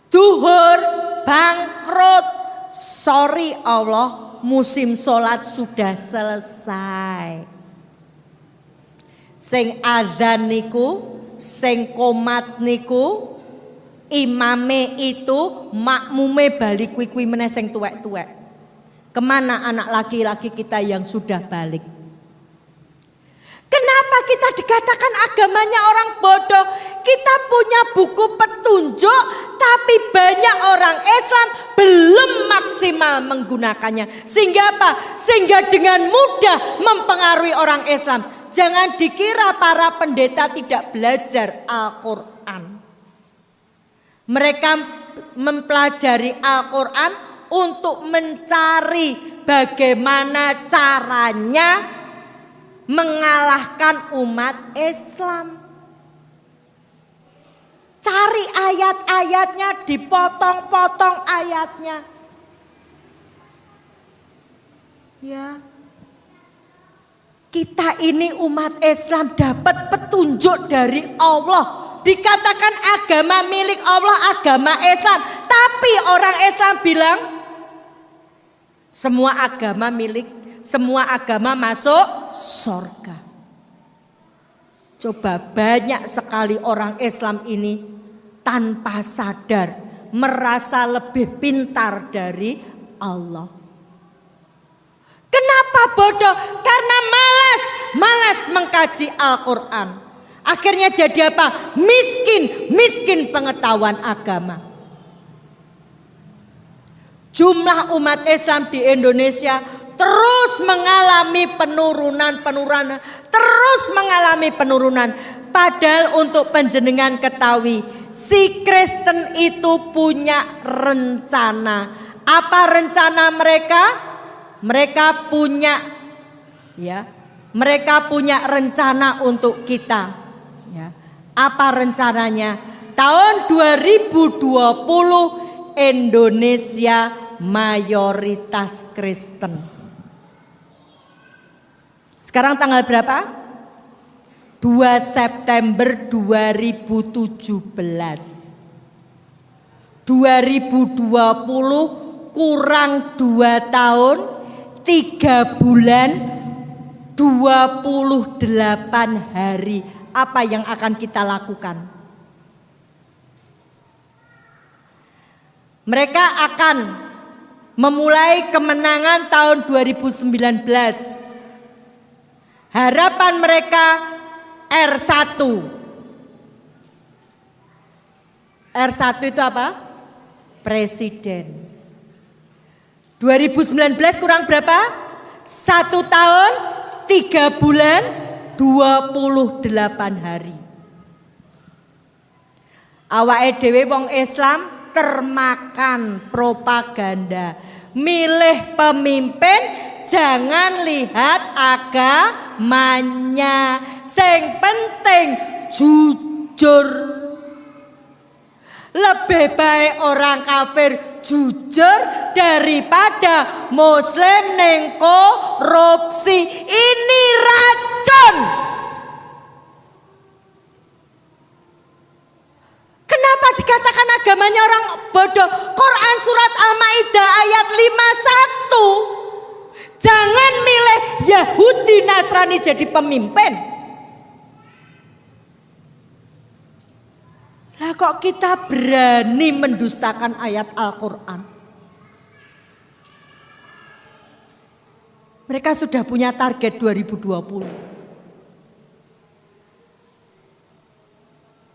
S1: Duhur bangkrut. Sorry Allah, musim sholat sudah selesai. Sing azan niku, sing komat niku, imame itu makmume balik kuwi meneh sing tuwek-tuwek. Kemana anak laki-laki kita yang sudah balik? Kenapa kita dikatakan agamanya orang bodoh? Kita punya buku petunjuk, tapi banyak orang Islam belum maksimal menggunakannya. Sehingga apa? Sehingga dengan mudah mempengaruhi orang Islam. Jangan dikira para pendeta tidak belajar Al-Quran. Mereka mempelajari Al-Quran untuk mencari bagaimana caranya mengalahkan umat Islam. Cari ayat-ayatnya, dipotong-potong ayatnya. Ya. Kita ini umat Islam dapat petunjuk dari Allah. Dikatakan agama milik Allah, agama Islam. Tapi orang Islam bilang semua agama milik, semua agama masuk surga. Coba banyak sekali orang Islam ini tanpa sadar merasa lebih pintar dari Allah. Kenapa bodoh? Karena malas mengkaji Al-Quran. Akhirnya jadi apa? Miskin pengetahuan agama. Jumlah umat Islam di Indonesia terus mengalami penurunan. Padahal untuk penjenengan ketahui, si Kristen itu punya rencana. Apa rencana mereka? Mereka punya rencana untuk kita. Ya. Apa rencananya? Tahun 2020 Indonesia mayoritas Kristen. Sekarang tanggal berapa? 2 September 2017. 2020 kurang 2 tahun 3 bulan 28 hari. Apa yang akan kita lakukan? Mereka akan memulai kemenangan tahun 2019. Harapan mereka R1. R1 itu apa? Presiden. 2019 kurang berapa? 1 tahun 3 bulan 28 hari. Awake dhewe wong Islam termakan propaganda. Milih pemimpin jangan lihat agamanya. Sing penting jujur. Lebih baik orang kafir jujur daripada muslim ning korupsi. Ini racun. Kenapa dikatakan agamanya orang bodoh? Quran surat Al-Maidah ayat 51. Jangan milih Yahudi Nasrani jadi pemimpin. Lah kok kita berani mendustakan ayat Al-Quran? Mereka sudah punya target 2020.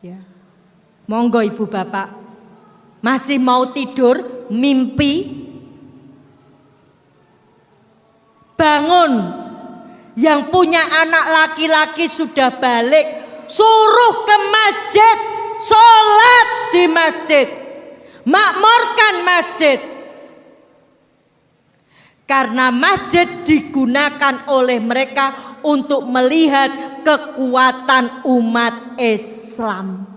S1: Ya. Monggo Ibu Bapak, masih mau tidur, mimpi? Bangun. Yang punya anak laki-laki sudah balik, suruh ke masjid, sholat di masjid, makmurkan masjid. Karena masjid digunakan oleh mereka untuk melihat kekuatan umat Islam.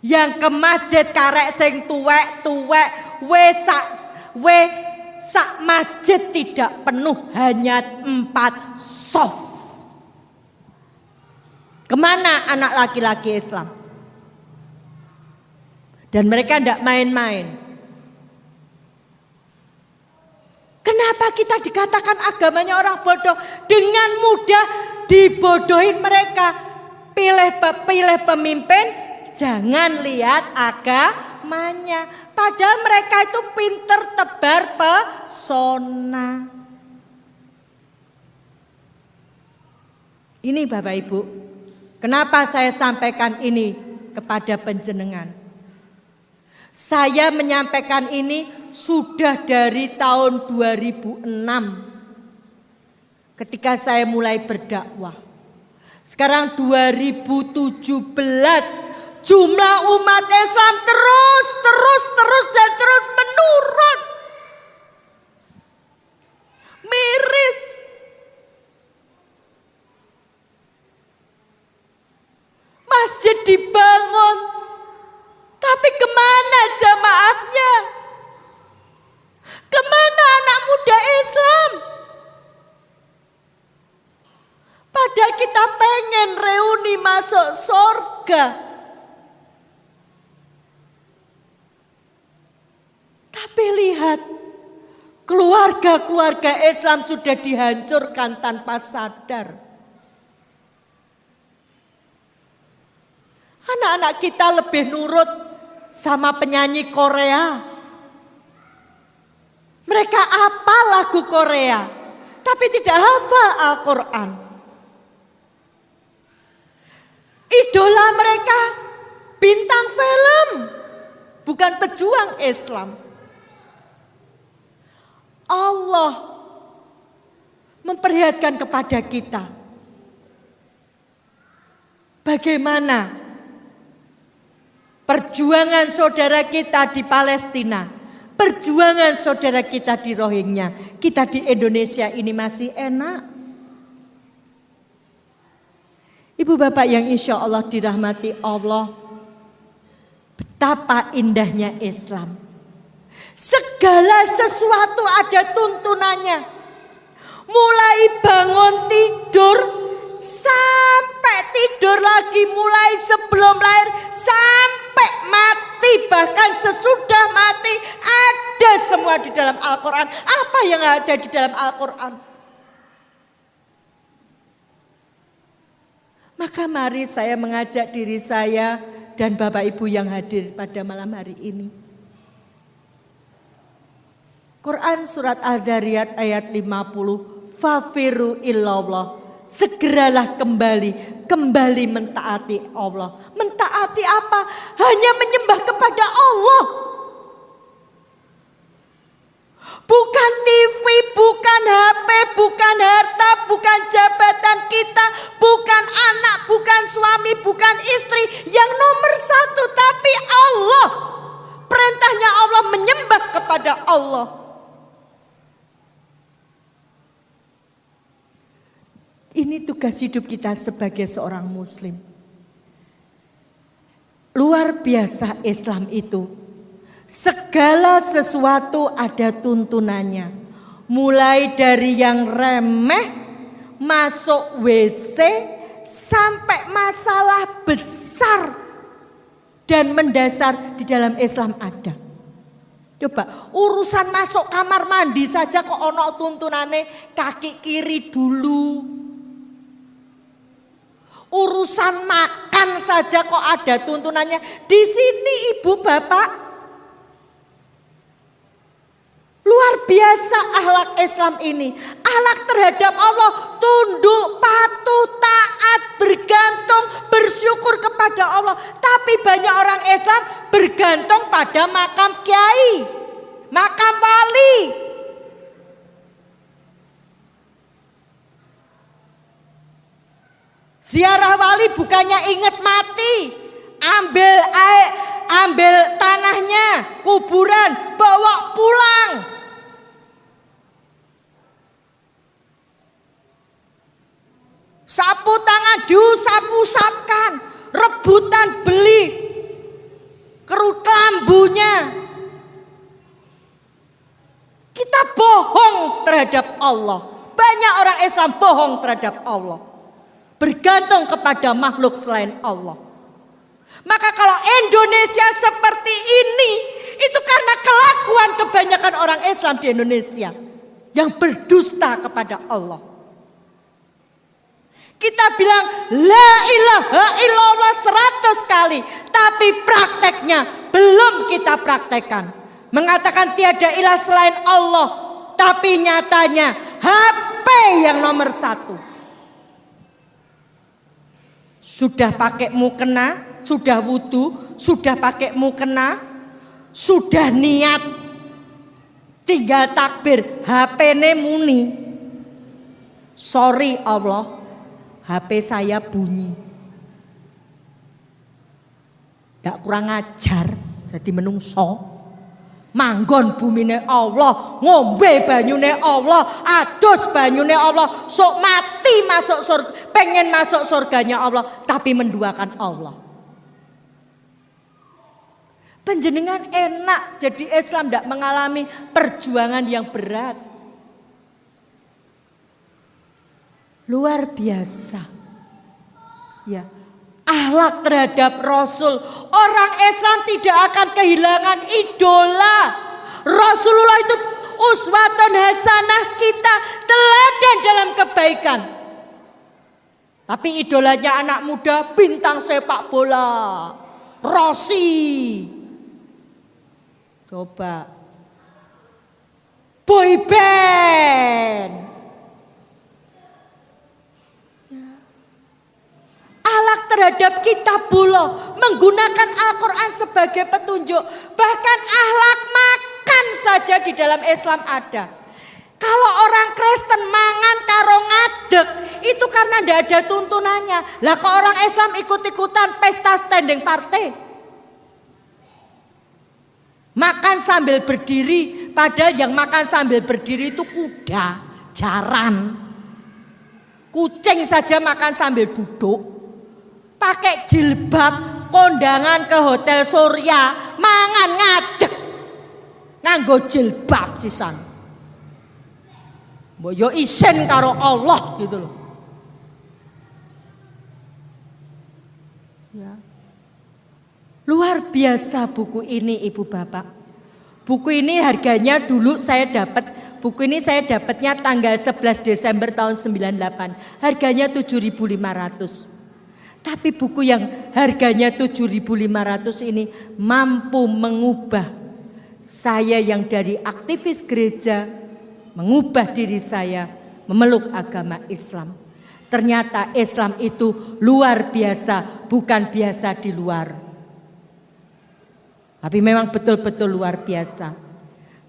S1: Yang ke masjid karek sing tuwek-tuwek we sak masjid tidak penuh, hanya 4 soft. Kemana anak laki-laki Islam? Dan mereka tidak main-main. Kenapa kita dikatakan agamanya orang bodoh? Dengan mudah dibodohin mereka. Pilih pemimpin, jangan lihat agamanya. Padahal mereka itu pinter tebar pesona. Ini Bapak Ibu, kenapa saya sampaikan ini kepada panjenengan? Saya menyampaikan ini sudah dari tahun 2006 ketika saya mulai berdakwah. Sekarang 2017, jumlah umat Islam terus menurun. Miris. Masjid dibangun, tapi kemana jamaahnya? Kemana anak muda Islam? Padahal kita pengen reuni masuk surga. Tapi lihat, keluarga-keluarga Islam sudah dihancurkan tanpa sadar. Anak-anak kita lebih nurut sama penyanyi Korea. Mereka hafal lagu Korea, tapi tidak hafal Al-Quran. Idola mereka bintang film, bukan pejuang Islam. Allah memperlihatkan kepada kita bagaimana perjuangan saudara kita di Palestina, perjuangan saudara kita di Rohingya, kita di Indonesia ini masih enak. Ibu bapak yang insya Allah dirahmati Allah, betapa indahnya Islam. Segala sesuatu ada tuntunannya. Mulai bangun tidur sampai tidur lagi, mulai sebelum lahir sampai mati, bahkan sesudah mati, ada semua di dalam Al-Quran. Apa yang ada di dalam Al-Quran? Maka mari saya mengajak diri saya dan Bapak Ibu yang hadir pada malam hari ini. Quran surat Al-Dzariyat ayat 50, fafiru illallah, segeralah kembali mentaati Allah. Mentaati apa? Hanya menyembah kepada Allah. Bukan TV, bukan HP, bukan harta, bukan jabatan kita, bukan anak, bukan suami, bukan istri. Yang nomor satu, tapi Allah. Perintahnya Allah, menyembah kepada Allah. Ini tugas hidup kita sebagai seorang muslim. Luar biasa Islam itu. Segala sesuatu ada tuntunannya. Mulai dari yang remeh, masuk WC, sampai masalah besar dan mendasar di dalam Islam ada. Coba urusan masuk kamar mandi saja kok ono tuntunane kaki kiri dulu. Urusan makan saja kok ada tuntunannya. Di sini ibu bapak, luar biasa akhlak Islam ini. Akhlak terhadap Allah, tunduk, patuh, taat, bergantung, bersyukur kepada Allah. Tapi banyak orang Islam bergantung pada makam kiai, makam wali. Ziarah wali bukannya ingat mati, ambil tanahnya, kuburan, bawa pulang. Sapu tangan diusap-usapkan, rebutan beli kerut lambunya. Kita bohong terhadap Allah. Banyak orang Islam bohong terhadap Allah, bergantung kepada makhluk selain Allah. Maka kalau Indonesia seperti ini, itu karena kelakuan kebanyakan orang Islam di Indonesia yang berdusta kepada Allah. Kita bilang la ilaha illallah 100 kali, tapi prakteknya belum kita praktekkan. Mengatakan tiada ilah selain Allah, tapi nyatanya HP yang nomor 1. Sudah pakai mukena, sudah wudu, sudah pakai mukena, sudah niat, tinggal takbir, HP-ne muni. Sorry Allah, HP saya bunyi. Ndak kurang ajar jadi menungso. Manggon bumine Allah, ngombe banyune Allah, adus banyune Allah, sok mati masuk surga, pengen masuk surganya Allah, tapi menduakan Allah. Panjenengan enak jadi Islam, ndak mengalami perjuangan yang berat. Luar biasa. Ya, akhlak terhadap Rasul. Orang Islam tidak akan kehilangan idola. Rasulullah itu uswatun hasanah kita, teladan dalam kebaikan. Tapi idolanya anak muda, bintang sepak bola, Rossi. Coba boy band. Akhlak terhadap kitabullah, menggunakan Al-Quran sebagai petunjuk. Bahkan akhlak makan saja di dalam Islam ada. Kalau orang Kristen mangan karo ngadeg, itu karena tidak ada tuntunannya. Lah kok orang Islam ikut-ikutan pesta standing party? Makan sambil berdiri, padahal yang makan sambil berdiri itu kuda, jaran. Kucing saja makan sambil duduk. Pakai jilbab, kondangan ke Hotel Surya, mangan ngadeg. Nganggo jilbab sisan. Mbok yo isin karo Allah gitu loh. Ya. Luar biasa buku ini Ibu Bapak. Buku ini harganya dulu saya dapat, buku ini saya dapatnya tanggal 11 Desember tahun 98. Harganya 7.500. Tapi buku yang harganya 7.500 ini mampu mengubah saya yang dari aktivis gereja, mengubah diri saya memeluk agama Islam. Ternyata Islam itu luar biasa, bukan biasa di luar. Tapi memang betul-betul luar biasa.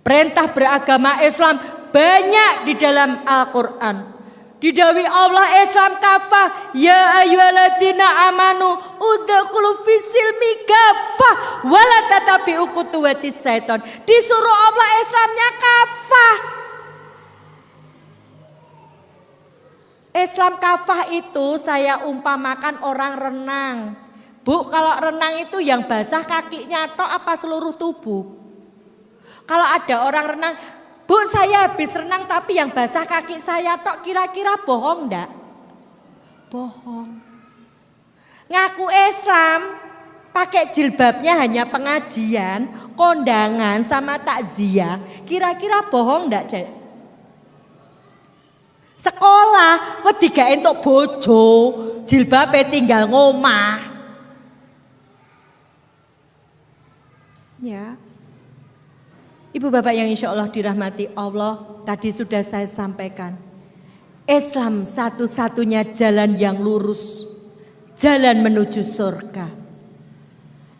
S1: Perintah beragama Islam banyak di dalam Al-Quran. Didawi Allah Islam kafah, ya ayyuhalladzina amanu udkhulu fisilmi kafah wala tatabi'u khutuwatis syaiton. Disuruh Allah Islamnya kafah. Islam kafah itu saya umpamakan orang renang. Bu, kalau renang itu yang basah kakinya tok apa seluruh tubuh? Kalau ada orang renang, Bu, saya habis renang tapi yang basah kaki saya tok, kira-kira bohong enggak? Bohong. Ngaku Islam, pakai jilbabnya hanya pengajian, kondangan sama takziah, kira-kira bohong enggak, Cek? Sekolah, wedi gak entuk bojo, jilbabe tinggal ngomah. Ya. Ibu bapak yang insya Allah dirahmati Allah, tadi sudah saya sampaikan. Islam satu-satunya jalan yang lurus. jalan menuju surga.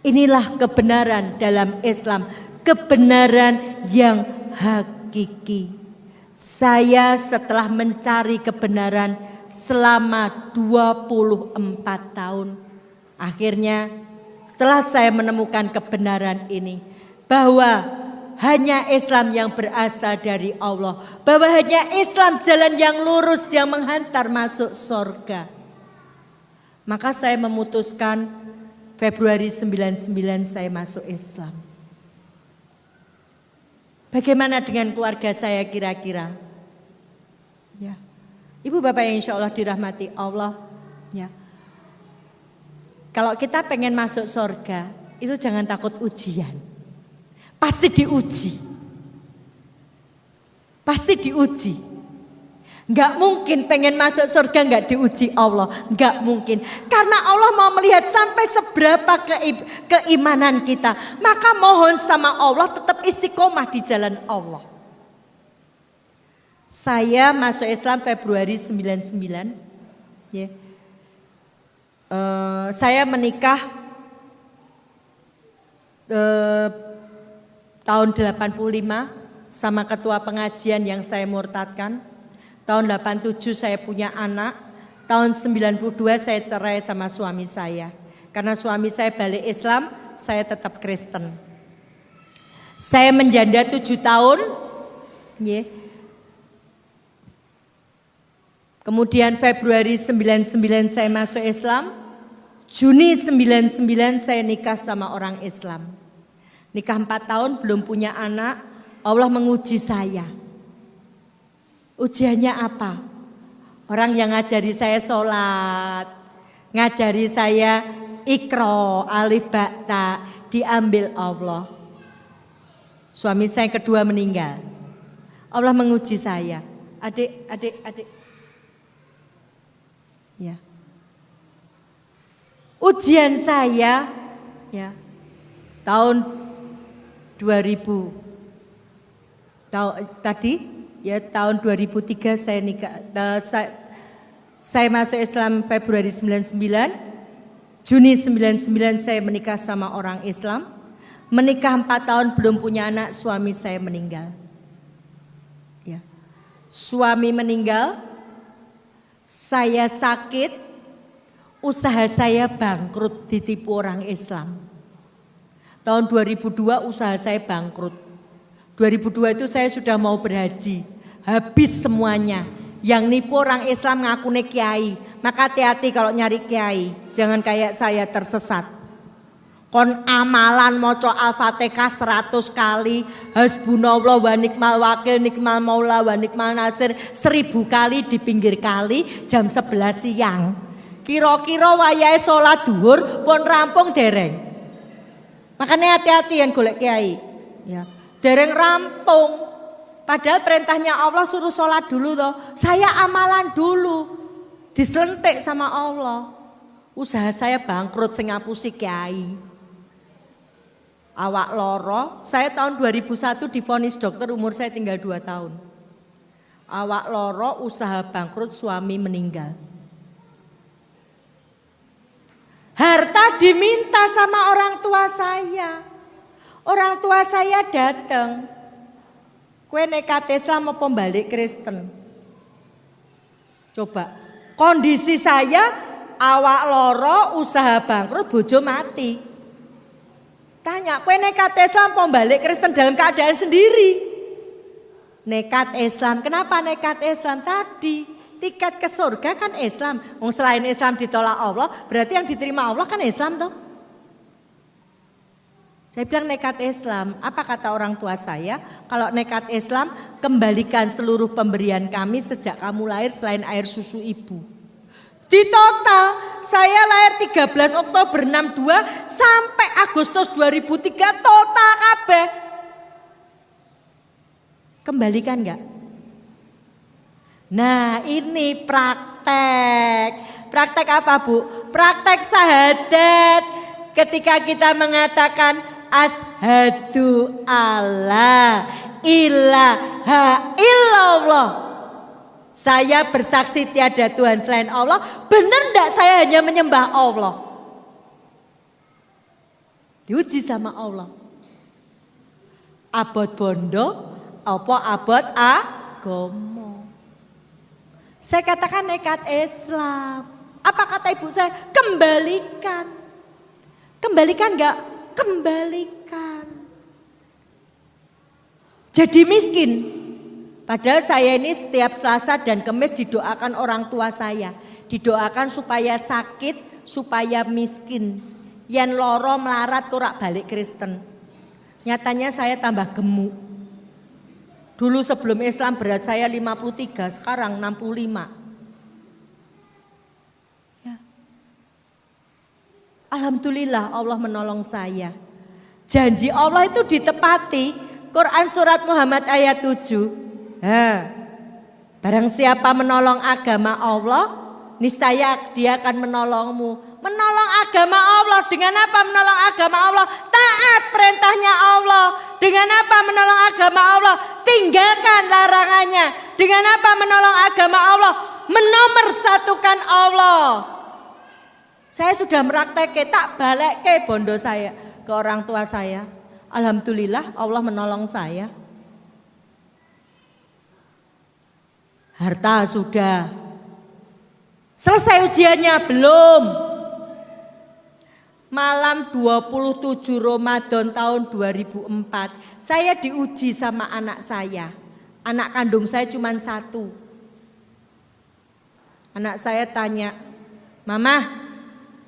S1: Inilah kebenaran dalam Islam, kebenaran yang hakiki. Saya setelah mencari kebenaran selama 24 tahun, akhirnya setelah saya menemukan kebenaran ini, bahwa hanya Islam yang berasal dari Allah, bahwa hanya Islam jalan yang lurus yang menghantar masuk surga. Maka saya memutuskan Februari 99 saya masuk Islam. Bagaimana dengan keluarga saya kira-kira? Ya. Ibu bapak yang insya Allah dirahmati Allah. Ya. Kalau kita pengen masuk surga, itu jangan takut ujian. Pasti diuji. Pasti diuji. Enggak mungkin pengen masuk surga enggak diuji Allah. Enggak mungkin. Karena Allah mau melihat sampai seberapa keimanan kita. Maka mohon sama Allah tetap istiqomah di jalan Allah. Saya masuk Islam Februari 99. Ya. Saya menikah tahun 85 sama ketua pengajian yang saya murtadkan. Tahun 87 saya punya anak, tahun 92 saya cerai sama suami saya. Karena suami saya balik Islam, saya tetap Kristen. Saya menjanda 7 tahun. Kemudian Februari 99 saya masuk Islam. Juni 99 saya nikah sama orang Islam. Nikah 4 tahun belum punya anak, Allah menguji saya. Ujiannya apa? Orang yang ngajari saya sholat, ngajari saya ikro, alif, ba, ta, diambil Allah. Suami saya kedua meninggal. Allah menguji saya. Adik. Ya. Ujian saya ya tahun 2000 tahun 2003 saya nikah. Saya masuk Islam Februari 99. Juni 99 saya menikah sama orang Islam. Menikah 4 tahun belum punya anak, suami saya meninggal. Ya. Suami meninggal, saya sakit, usaha saya bangkrut ditipu orang Islam. Tahun 2002 usaha saya bangkrut. 2002 itu saya sudah mau berhaji, habis semuanya. Yang nipu orang Islam ngakune kiai. Maka hati-hati kalau nyari kiai, jangan kayak saya tersesat. Kon amalan maca Al-Fatihah 100 kali, hasbunallah wa ni'mal wakil, ni'mal maula wa ni'mal nasir 1000 kali di pinggir kali jam 11 siang. Kira-kira wayahe salat dhuwur pun rampung dereng. Makanya hati-hati yang golek kiai. Ya. Dereng rampung. Padahal perintahnya Allah suruh sholat dulu toh. Saya amalan dulu. Diselentik sama Allah. Usaha saya bangkrut sing ngapusi kiai. Awak loro. Saya tahun 2001 divonis dokter, umur saya tinggal 2 tahun. Awak loro, usaha bangkrut, suami meninggal. Harta diminta sama orang tua saya. Orang tua saya datang. Kue nekat Islam apa balik Kristen? Coba. Kondisi saya awak loro, usaha bangkrut, bojo mati. Tanya, kue nekat Islam apa balik Kristen dalam keadaan sendiri? Nekat Islam. Kenapa nekat Islam? Tadi tiket ke surga kan Islam. Selain Islam ditolak Allah, berarti yang diterima Allah kan Islam toh. Saya bilang nekat Islam, apa kata orang tua saya? Kalau nekat Islam, kembalikan seluruh pemberian kami sejak kamu lahir selain air susu ibu. Di total, saya lahir 13 Oktober 62 sampai Agustus 2003 total kabeh. Kembalikan enggak? Nah ini praktek. Praktek apa Bu? Praktek syahadat. Ketika kita mengatakan asyhadu alla ilaha illallah. Saya bersaksi tiada Tuhan selain Allah. Benar enggak saya hanya menyembah Allah? Diuji sama Allah. Abot bondo, apa abot agomo? Saya katakan nekat Islam. Apa kata ibu saya? Kembalikan. Kembalikan enggak? Kembalikan. Jadi miskin. Padahal saya ini setiap Selasa dan Kemis didoakan orang tua saya. Didoakan supaya sakit, supaya miskin. Yen loro melarat kurak balik Kristen. Nyatanya saya tambah gemuk. Dulu sebelum Islam berat saya 53, sekarang 65. Ya. Alhamdulillah Allah menolong saya. Janji Allah itu ditepati. Quran surat Muhammad ayat 7. Barang siapa menolong agama Allah, niscaya dia akan menolongmu. Menolong agama Allah, dengan apa menolong agama Allah? Taat perintahnya Allah. Dengan apa menolong agama Allah? Tinggalkan larangannya. Dengan apa menolong agama Allah? Menomorsatukan Allah. Saya sudah meraktek, tak balik ke bondo saya, ke orang tua saya. Alhamdulillah Allah menolong saya. Harta sudah. Selesai ujiannya? Belum. Malam 27 Ramadan tahun 2004, saya diuji sama anak saya. Anak kandung saya cuma satu. Anak saya tanya, Mama,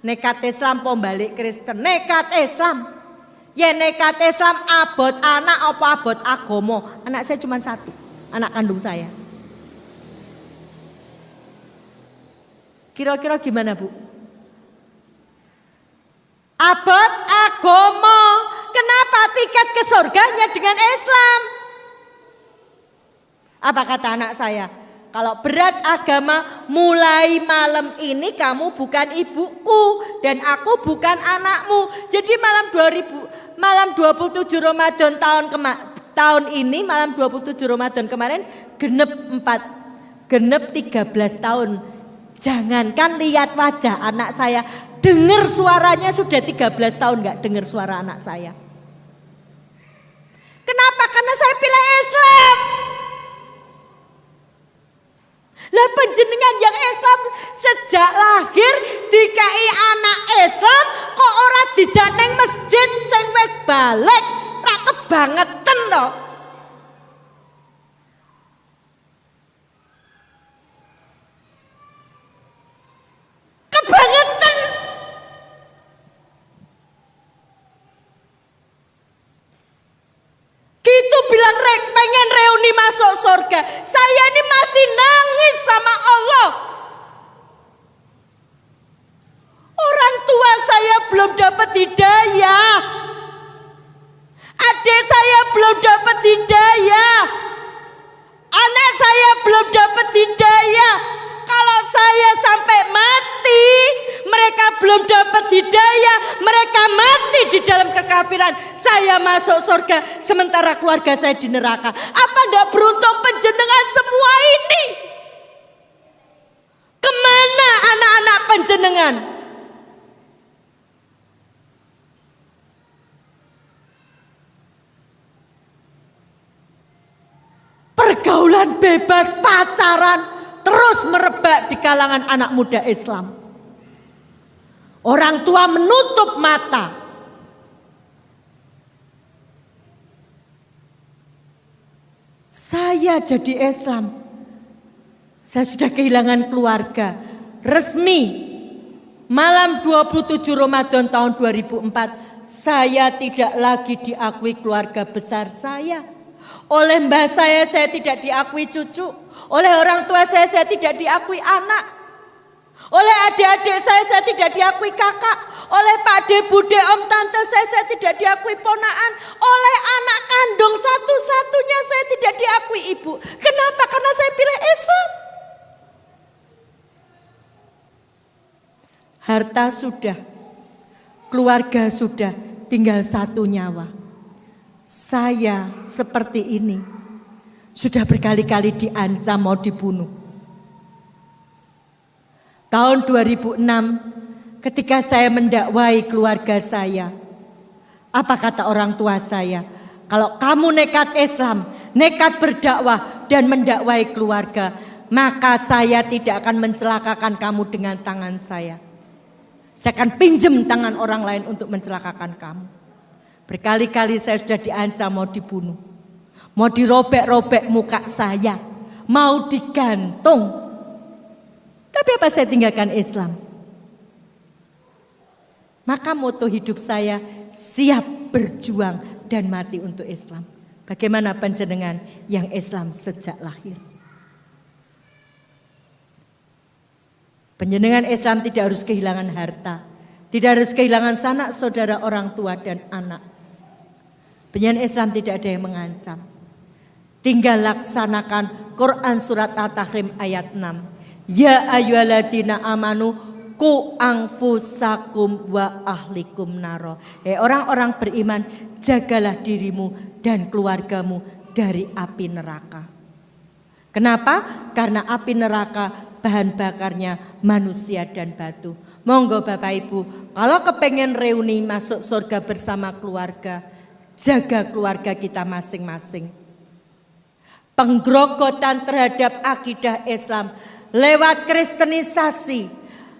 S1: nekat Islam apa balik Kristen? Nekat Islam. Ya nekat Islam abot anak apa abot agomo? Anak saya cuma satu, anak kandung saya. Kira-kira gimana, Bu? Abot agomo. Kenapa tiket ke surganya dengan Islam? Apa kata anak saya? Kalau berat agama, mulai malam ini kamu bukan ibuku dan aku bukan anakmu. Jadi malam 27 Ramadan tahun ini, malam 27 Ramadan kemarin genep 13 tahun. Jangankan lihat wajah anak saya, dengar suaranya sudah 13 tahun gak dengar suara anak saya. Kenapa? Karena saya pilih Islam. Lah panjenengan yang Islam sejak lahir dikai anak Islam kok ora dijak nang masjid sing wis balik, ra kebangetan to. Kebangetan. Gitu bilang pengen reuni masuk surga. Saya ini masih nangis sama Allah. Orang tua saya belum dapat hidayah. Adik saya belum dapat hidayah. Anak saya belum dapat hidayah. Kalau saya sampai mati, mereka belum dapat hidayah, mereka mati di dalam kekafiran. Saya masuk surga, sementara keluarga saya di neraka. Apa ndak beruntung panjenengan semua ini? Kemana anak-anak panjenengan? Pergaulan bebas, pacaran terus merebak di kalangan anak muda Islam. Orang tua menutup mata. Saya jadi Islam. Saya sudah kehilangan keluarga. Resmi malam 27 Ramadan tahun 2004, saya tidak lagi diakui keluarga besar saya. Oleh mbah saya tidak diakui cucu. Oleh orang tua saya tidak diakui anak. Oleh adik-adik saya tidak diakui kakak. Oleh pak de, bude, om, tante saya tidak diakui ponaan. Oleh anak kandung satu-satunya saya tidak diakui ibu. Kenapa? Karena saya pilih Islam. Harta sudah, keluarga sudah, tinggal satu nyawa. Saya seperti ini. Sudah berkali-kali diancam mau dibunuh. Tahun 2006 ketika saya mendakwai keluarga saya, apa kata orang tua saya? Kalau kamu nekat Islam, nekat berdakwah dan mendakwai keluarga, maka saya tidak akan mencelakakan kamu dengan tangan saya. Saya akan pinjam tangan orang lain untuk mencelakakan kamu. Berkali-kali saya sudah diancam mau dibunuh. Mau dirobek-robek muka saya. Mau digantung. Tapi apa saya tinggalkan Islam? Maka moto hidup saya siap berjuang dan mati untuk Islam. Bagaimana panjenengan yang Islam sejak lahir? Panjenengan Islam tidak harus kehilangan harta, tidak harus kehilangan sanak saudara, orang tua dan anak. Panjenengan Islam tidak ada yang mengancam. Tinggal laksanakan Quran surat At-Tahrim ayat 6. Ya ayyuhalladzina amanu ku anfusakum wa ahlikum naro. Orang-orang beriman, jagalah dirimu dan keluargamu dari api neraka. Kenapa? Karena api neraka bahan bakarnya manusia dan batu. Monggo Bapak Ibu, kalau kepengen reuni masuk surga bersama keluarga, jaga keluarga kita masing-masing. Penggerogotan terhadap akidah Islam lewat kristenisasi,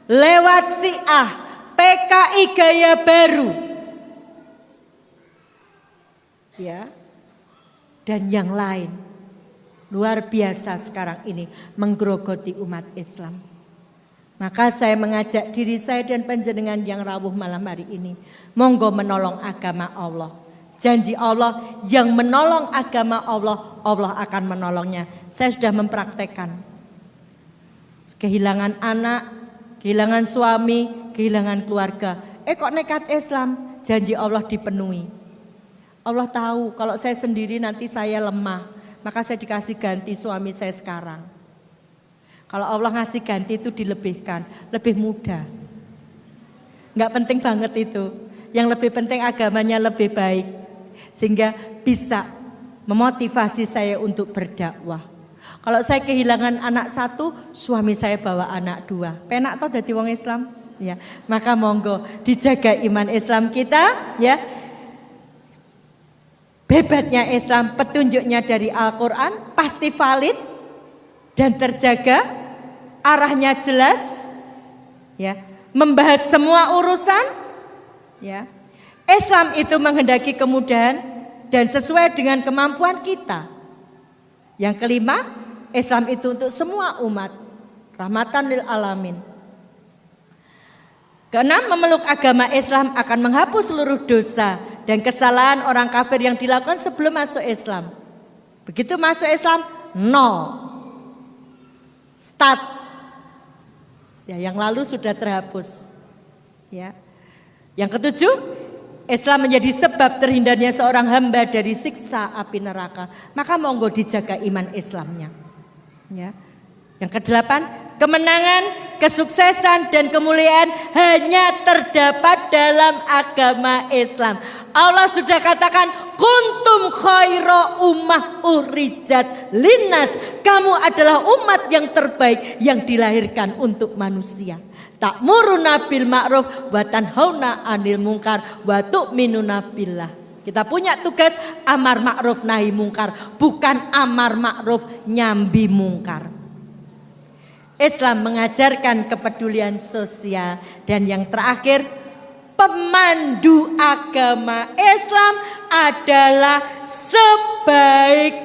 S1: lewat Syiah, PKI gaya baru, ya, dan yang lain, luar biasa sekarang ini menggerogoti umat Islam. Maka saya mengajak diri saya dan panjenengan yang rawuh malam hari ini, monggo menolong agama Allah. Janji Allah, yang menolong agama Allah, Allah akan menolongnya. Saya sudah mempraktekkan. Kehilangan anak, kehilangan suami, kehilangan keluarga. Kok nekat Islam? Janji Allah dipenuhi. Allah tahu kalau saya sendiri nanti saya lemah, maka saya dikasih ganti suami saya sekarang. Kalau Allah ngasih ganti itu dilebihkan, lebih mudah. Enggak penting banget itu. Yang lebih penting agamanya lebih baik. Sehingga bisa memotivasi saya untuk berdakwah. Kalau saya kehilangan anak satu, suami saya bawa anak dua. Penak toh dadi wong Islam, ya. Maka monggo dijaga iman Islam kita, ya. Hebatnya Islam, petunjuknya dari Al-Qur'an pasti valid dan terjaga, arahnya jelas, ya. Membahas semua urusan, ya. Islam itu menghendaki kemudahan dan sesuai dengan kemampuan kita. Yang kelima, Islam itu untuk semua umat, rahmatan lil alamin. Keenam, memeluk agama Islam akan menghapus seluruh dosa dan kesalahan orang kafir yang dilakukan sebelum masuk Islam. Begitu masuk Islam, nol. Start. Ya, yang lalu sudah terhapus. Ya. Yang ketujuh, Islam menjadi sebab terhindarnya seorang hamba dari siksa api neraka. Maka monggo dijaga iman Islamnya. Ya. Yang kedelapan, kemenangan, kesuksesan dan kemuliaan hanya terdapat dalam agama Islam. Allah sudah katakan, kuntum khaira ummah urijat linnas. Kamu adalah umat yang terbaik yang dilahirkan untuk manusia. Ta'muruna bil ma'ruf wa tanhauna 'anil munkar wa tu'minuna billah. Kita punya tugas amar ma'ruf nahi mungkar, bukan amar ma'ruf nyambi mungkar. Islam mengajarkan kepedulian sosial dan yang terakhir, pemandu agama Islam adalah sebaik-baik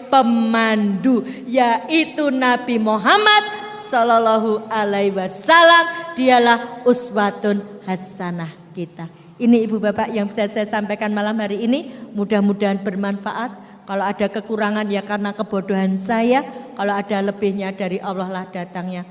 S1: pemandu, yaitu Nabi Muhammad Sallallahu Alaihi Wasallam. Dialah uswatun hasanah kita. Ini Ibu Bapak yang bisa saya sampaikan malam hari ini. Mudah-mudahan bermanfaat. Kalau ada kekurangan ya karena kebodohan saya. Kalau ada lebihnya dari Allah lah datangnya.